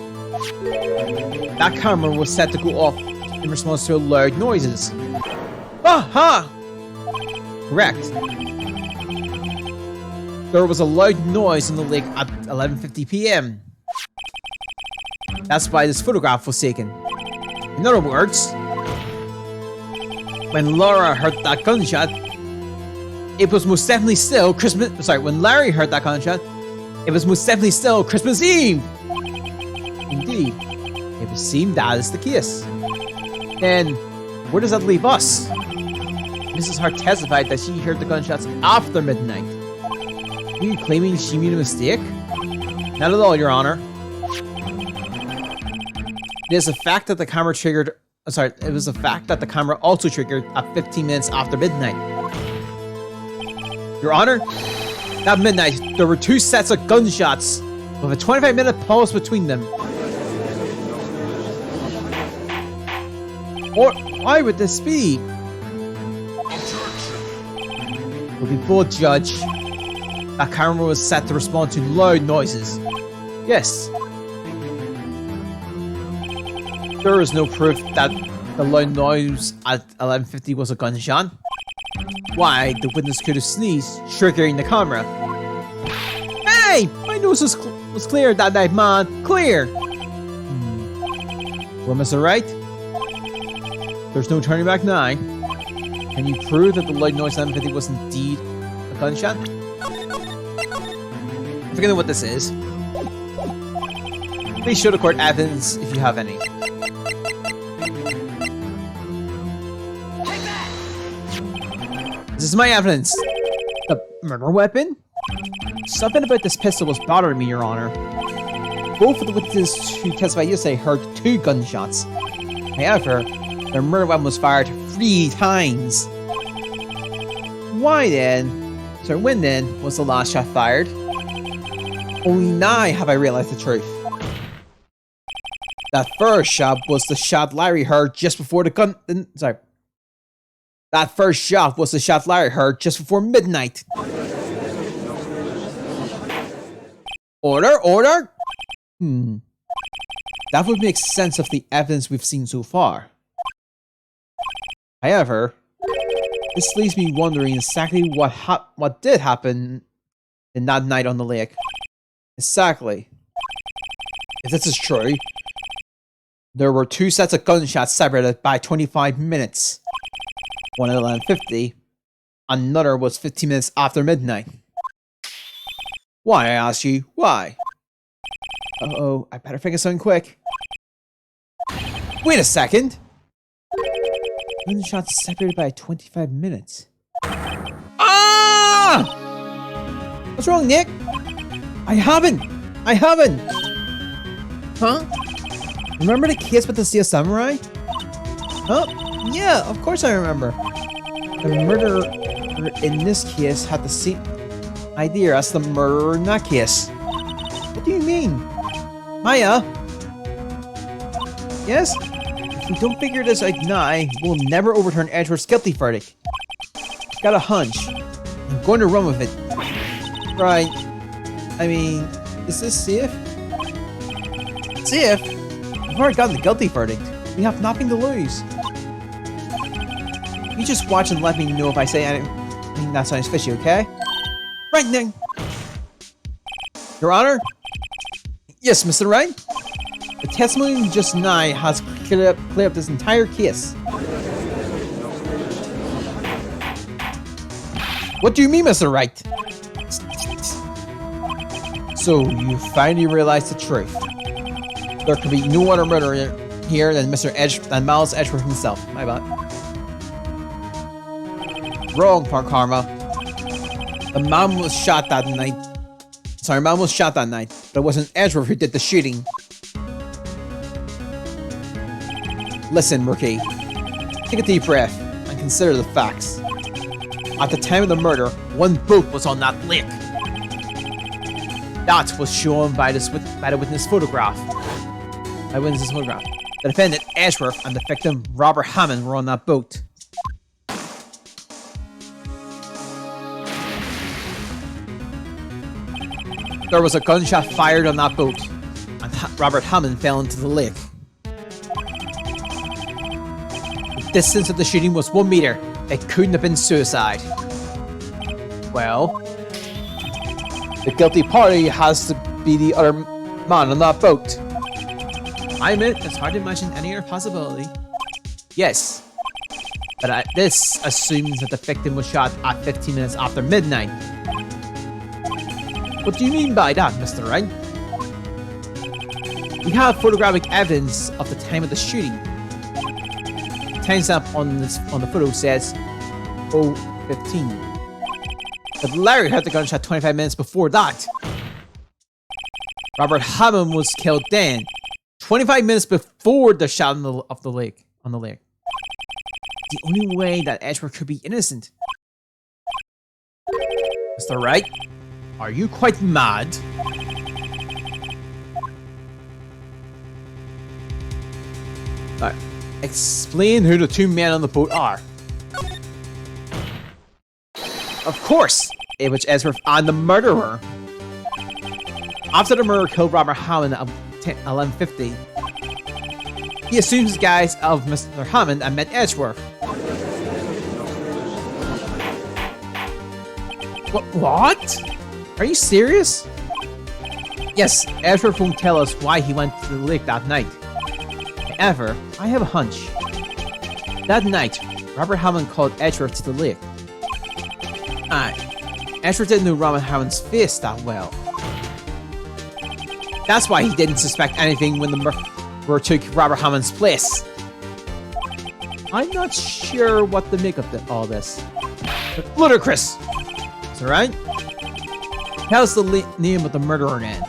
That camera was set to go off in response to loud noises. Aha! Correct. There was a loud noise in the lake at 11:50 p.m. That's why this photograph was taken. In other words, when Laura heard that gunshot, it was most definitely still Christmas. Sorry, when Larry heard that gunshot, it was most definitely still Christmas Eve. Indeed, it would seem that is the case. Then, where does that leave us? Mrs. Hart testified that she heard the gunshots after midnight. Are you claiming she made a mistake? Not at all, Your Honor. It is a fact that the camera triggered. Sorry, it was a fact that the camera also triggered at 15 minutes after midnight. Your Honor, that midnight there were two sets of gunshots with a 25-minute pause between them. Or why would this be? Will be both, Judge. That camera was set to respond to loud noises. Yes. There is no proof that the loud noise at 11:50 was a gunshot. Why, the witness could have sneezed, triggering the camera. Hey! My nose was clear that night, man. Clear! Well, Mr. Wright, there's no turning back now. Can you prove that the loud noise at 11:50 was indeed a gunshot? I'm forgetting what this is. Please show the court evidence if you have any. This is my evidence. The murder weapon? Something about this pistol was bothering me, Your Honor. Both of the witnesses who testified yesterday heard 2 gunshots. However, the murder weapon was fired 3 times. When then was the last shot fired? Only now have I realized the truth. That first shot was the shot Larry heard just before the gun. Sorry. That first shot was the shot Larry heard just before midnight. Order, order. That would make sense of the evidence we've seen so far. However, this leaves me wondering exactly what did happen in that night on the lake. Exactly. If this is true, there were two sets of gunshots separated by 25 minutes. One at 11:50, another was 15 minutes after midnight. Why, I ask you, why? Uh-oh, I better think of something quick. Wait a second! Gunshots separated by 25 minutes. Ah! What's wrong, Nick? I haven't! Huh? Remember the case with the Steel Samurai? Huh? Yeah, of course I remember. The murderer in this case had the same idea as the murderer in that case. What do you mean? Maya? Yes? If we don't figure this out now, we'll never overturn Edgeworth's guilty verdict. Got a hunch. I'm going to run with it. Right. I mean, is this safe? Safe? We've already gotten the guilty verdict. We have nothing to lose. You just watch and let me know if I say anything that sounds fishy, okay? Right then. Your Honor? Yes, Mr. Wright? The testimony just now has cleared up this entire case. What do you mean, Mr. Wright? So, you finally realized the truth. There could be no other murderer here than Miles Edgeworth himself. My bad. Wrong, Park Karma. The man was shot that night. Sorry, man was shot that night, but it wasn't Edgeworth who did the shooting. Listen, Rookie. Take a deep breath and consider the facts. At the time of the murder, one boat was on that lake. That was shown by the witness photograph. Eyewitness's photograph. The defendant, Edgeworth, and the victim, Robert Hammond, were on that boat. There was a gunshot fired on that boat, and Robert Hammond fell into the lake. The distance of the shooting was 1 meter. It couldn't have been suicide. Well, the guilty party has to be the other man on that boat. I admit, it's hard to imagine any other possibility. Yes, but this assumes that the victim was shot at 15 minutes after midnight. What do you mean by that, Mr. Wright? We have photographic evidence of the time of the shooting. The timestamp on the photo says 0:15. But Larry heard the gunshot 25 minutes before that. Robert Hammond was killed then, 25 minutes before the shot on the lake. The only way that Edgeworth could be innocent. Mr. Wright, are you quite mad? Alright, explain who the two men on the boat are. Of course, it was Edgeworth and the murderer. After the murderer killed Robert Hammond at 11:50, he assumes the guise of Mr. Hammond and met Edgeworth. What? Are you serious? Yes, Edgeworth won't tell us why he went to the lake that night. However, I have a hunch. That night, Robert Hammond called Edgeworth to the lake. Edgeworth didn't know Robert Hammond's face that well. That's why he didn't suspect anything when the murderer took Robert Hammond's place. I'm not sure what to make of all this. But ludicrous! Is that right? How's the name of the murderer then?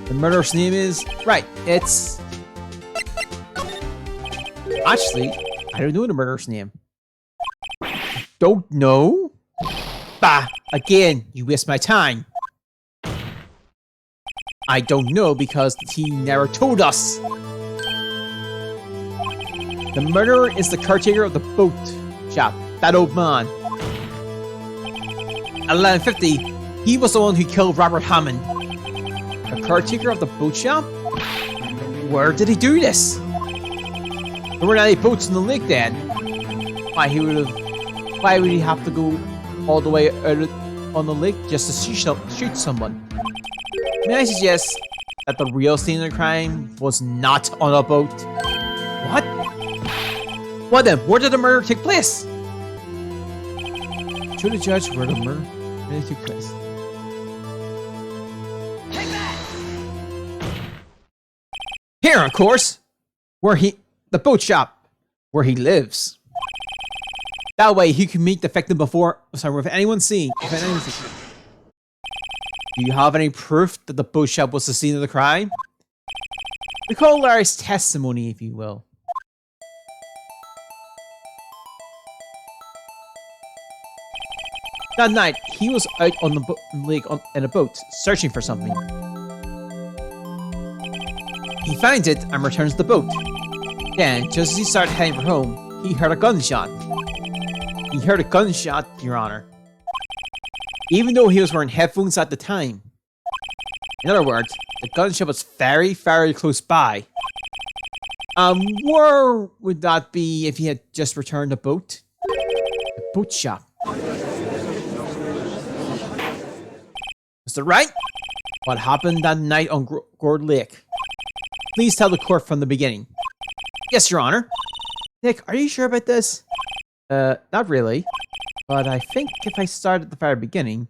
The murderer's name is... Right, it's... Actually, I don't know the murderer's name. Don't know? Bah! Again, you waste my time. I don't know because the team never told us. The murderer is the caretaker of the boat shop, that old man. At 11:50, he was the one who killed Robert Hammond. The caretaker of the boat shop? Where did he do this? There weren't any boats in the lake then. Why would he have to go all the way out on the lake just to shoot someone? May I suggest that the real scene of the crime was not on a boat? What? What then? Where did the murder take place? Show the judge where the murder really took place. Take that! Here, of course, the boat shop, where he lives. That way, he can meet the victim before. Sorry, if anyone's seen. Do you have any proof that the boat shop was the scene of the crime? Recall Larry's testimony, if you will. That night, he was out on the lake in a boat, searching for something. He finds it and returns to the boat. Then, just as he started heading for home, he heard a gunshot. He heard a gunshot, Your Honor. Even though he was wearing headphones at the time. In other words, the gunshot was very, very close by. Where would that be if he had just returned the boat? The boat shop. Mr. Wright, what happened that night on Gourd Lake? Please tell the court from the beginning. Yes, Your Honor. Nick, are you sure about this? Not really. But I think if I start at the very beginning,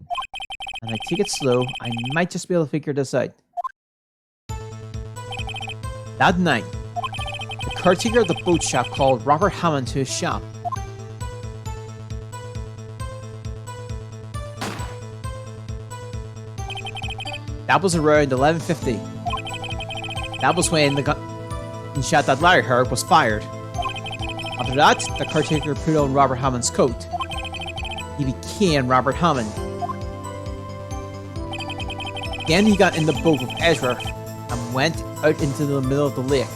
and I take it slow, I might just be able to figure this out. That night, the caretaker of the boat shop called Robert Hammond to his shop. That was around 11:50. That was when the gunshot that Larry heard was fired. After that, the caretaker put on Robert Hammond's coat. He became Robert Hammond. Then he got in the boat with Ezra and went out into the middle of the lake.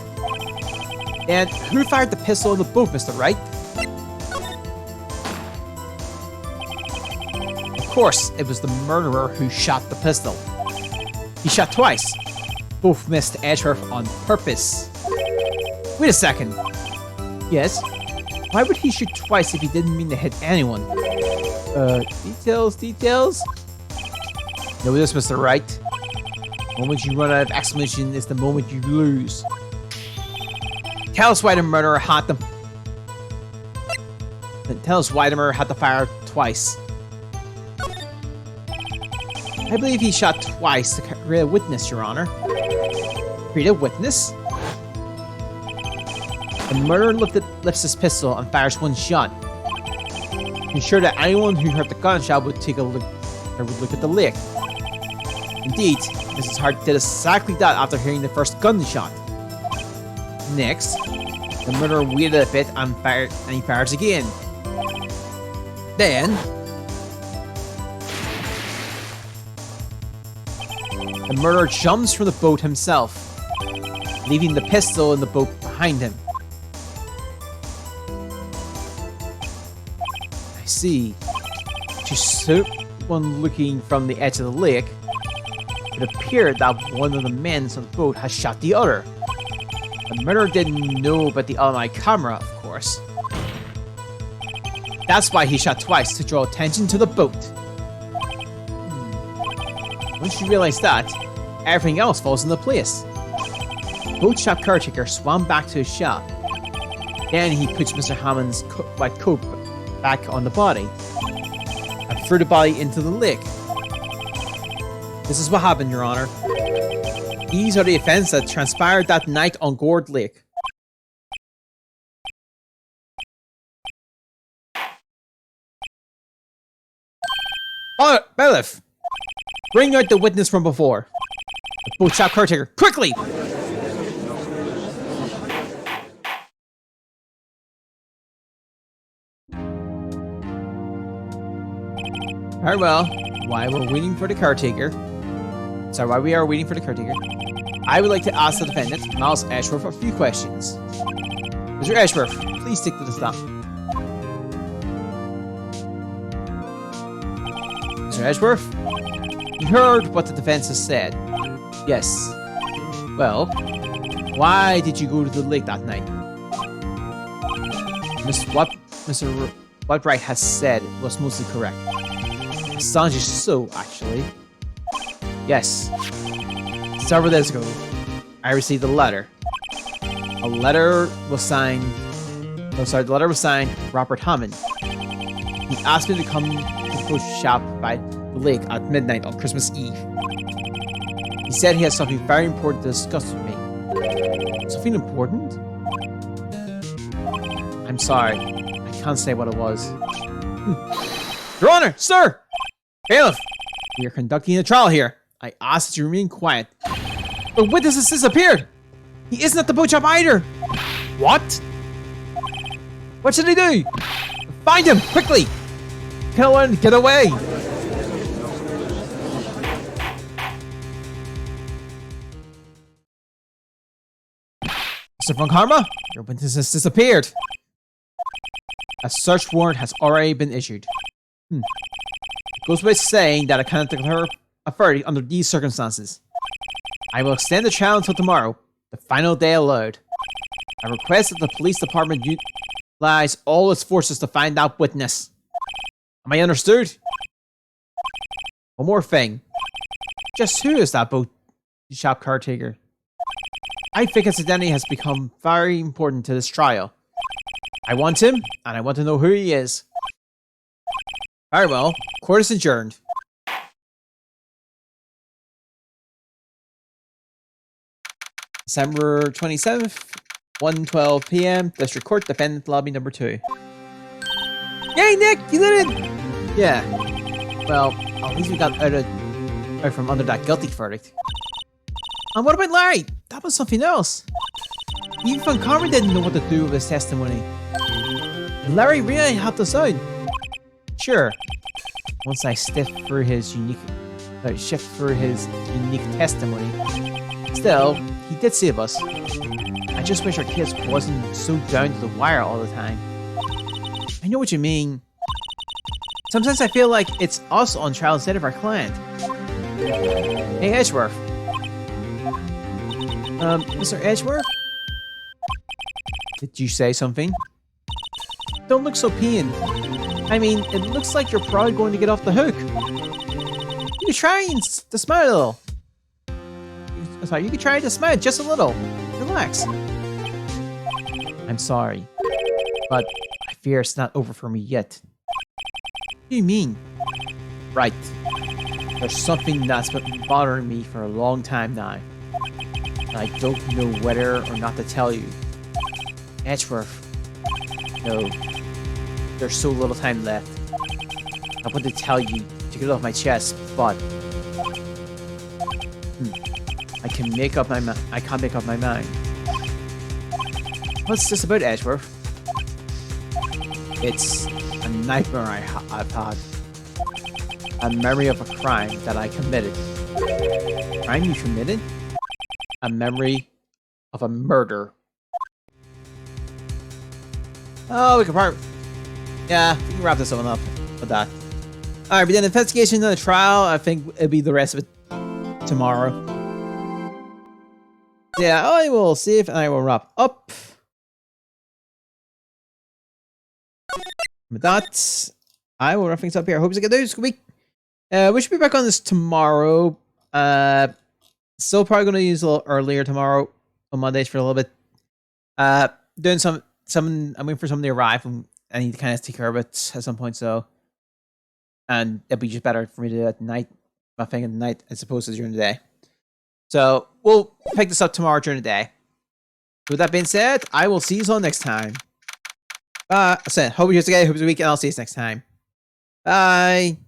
And who fired the pistol in the boat, Mr. Wright? Of course, it was the murderer who shot the pistol. He shot twice. Both missed Edgeworth on purpose. Wait a second. Yes? Why would he shoot twice if he didn't mean to hit anyone? Details? Know this, Mr. Wright. The moment you run out of explanation is the moment you lose. Tell us why the murderer had to... Tell us why the murderer had to fire twice. I believe he shot twice to create a witness, Your Honor. Create a witness? The murderer lifts his pistol and fires one shot. Ensure that anyone who heard the gunshot would take a look at the lake. Indeed, Mrs. Hart did exactly that after hearing the first gunshot. Next, the murderer waited a bit and he fires again. Then, the murderer jumps from the boat himself, leaving the pistol in the boat behind him. I see. To someone looking from the edge of the lake, it appeared that one of the men on the boat had shot the other. The murderer didn't know about the automatic camera, of course. That's why he shot twice, to draw attention to the boat. Once you realize that, everything else falls into place. The boat shop caretaker swam back to his shop. Then he puts Mr. Hammond's white coat back on the body and threw the body into the lake. This is what happened, Your Honor. These are the events that transpired that night on Gourd Lake. Bailiff, bring out the witness from before. The boat shop caretaker, quickly! Very well. While we are waiting for the caretaker, I would like to ask the defendant, Miles Ashworth, a few questions. Mr. Ashworth, please stick to the stop. Mr. Ashworth, you heard what the defense has said. Yes. Well, why did you go to the lake that night? Mr. Wright has said was mostly correct. Assange so, actually. Yes. Several days ago, I received a letter. The letter was signed Robert Hammond. He asked me to come to the post shop by the lake at midnight on Christmas Eve. He said he has something very important to discuss with me. Something important? I'm sorry. I can't say what it was. Your Honor, sir! Bailiff! We are conducting a trial here. I ask that you remain quiet. The witness has disappeared! He isn't at the boat shop either! What? What should I do? Find him, quickly! Tell him to get away! Mr. Von Karma, your witness has disappeared. A search warrant has already been issued. It goes by saying that I cannot declare authority under these circumstances. I will extend the trial until tomorrow, the final day allowed. I request that the police department utilize all its forces to find that witness. Am I understood? One more thing. Just who is that boat shop caretaker? I think his identity has become very important to this trial. I want him, and I want to know who he is. Very well. Court is adjourned. December 27th, 1:12 p.m. District Court, Defendant Lobby number 2. Yay, Nick! You did it! Yeah. Well, at least we got out from under that guilty verdict. And what about Larry? That was something else. Even Von Karma didn't know what to do with his testimony. Larry really helped us out. Sure. Once I shift through his unique testimony. Still, he did save us. I just wish our kids wasn't so down to the wire all the time. I know what you mean. Sometimes I feel like it's us on trial instead of our client. Hey, Edgeworth. Mr. Edgeworth? Did you say something? Don't look so pained. I mean, it looks like you're probably going to get off the hook. You could try to smile a little. Sorry, you could try to smile just a little. Relax. I'm sorry, but I fear it's not over for me yet. What do you mean? Right. There's something that's been bothering me for a long time now. And I don't know whether or not to tell you. Edgeworth. No. There's so little time left. I want to tell you to get it off my chest, but I can't make up my mind. What's this about, Edgeworth? It's a nightmare I've had. A memory of a crime that I committed. Crime you committed? A memory of a murder. Oh, we can probably... Yeah, we can wrap this one up with that. Alright, but then investigation and the trial, I think it'll be the rest of it tomorrow. Yeah, I will save and I will wrap up. With that, I will wrap things up here. I hope you get those week. We should be back on this tomorrow. Still probably going to use a little earlier tomorrow on Mondays for a little bit. Doing I'm waiting for somebody to arrive and I need to kind of take care of it at some point. So, and it'll be just better for me to do it at night, my thing at night as opposed to during the day. So we'll pick this up tomorrow during the day. With that being said, I will see you all next time. Hope you guys today. Hope it's a week, and I'll see you next time. Bye.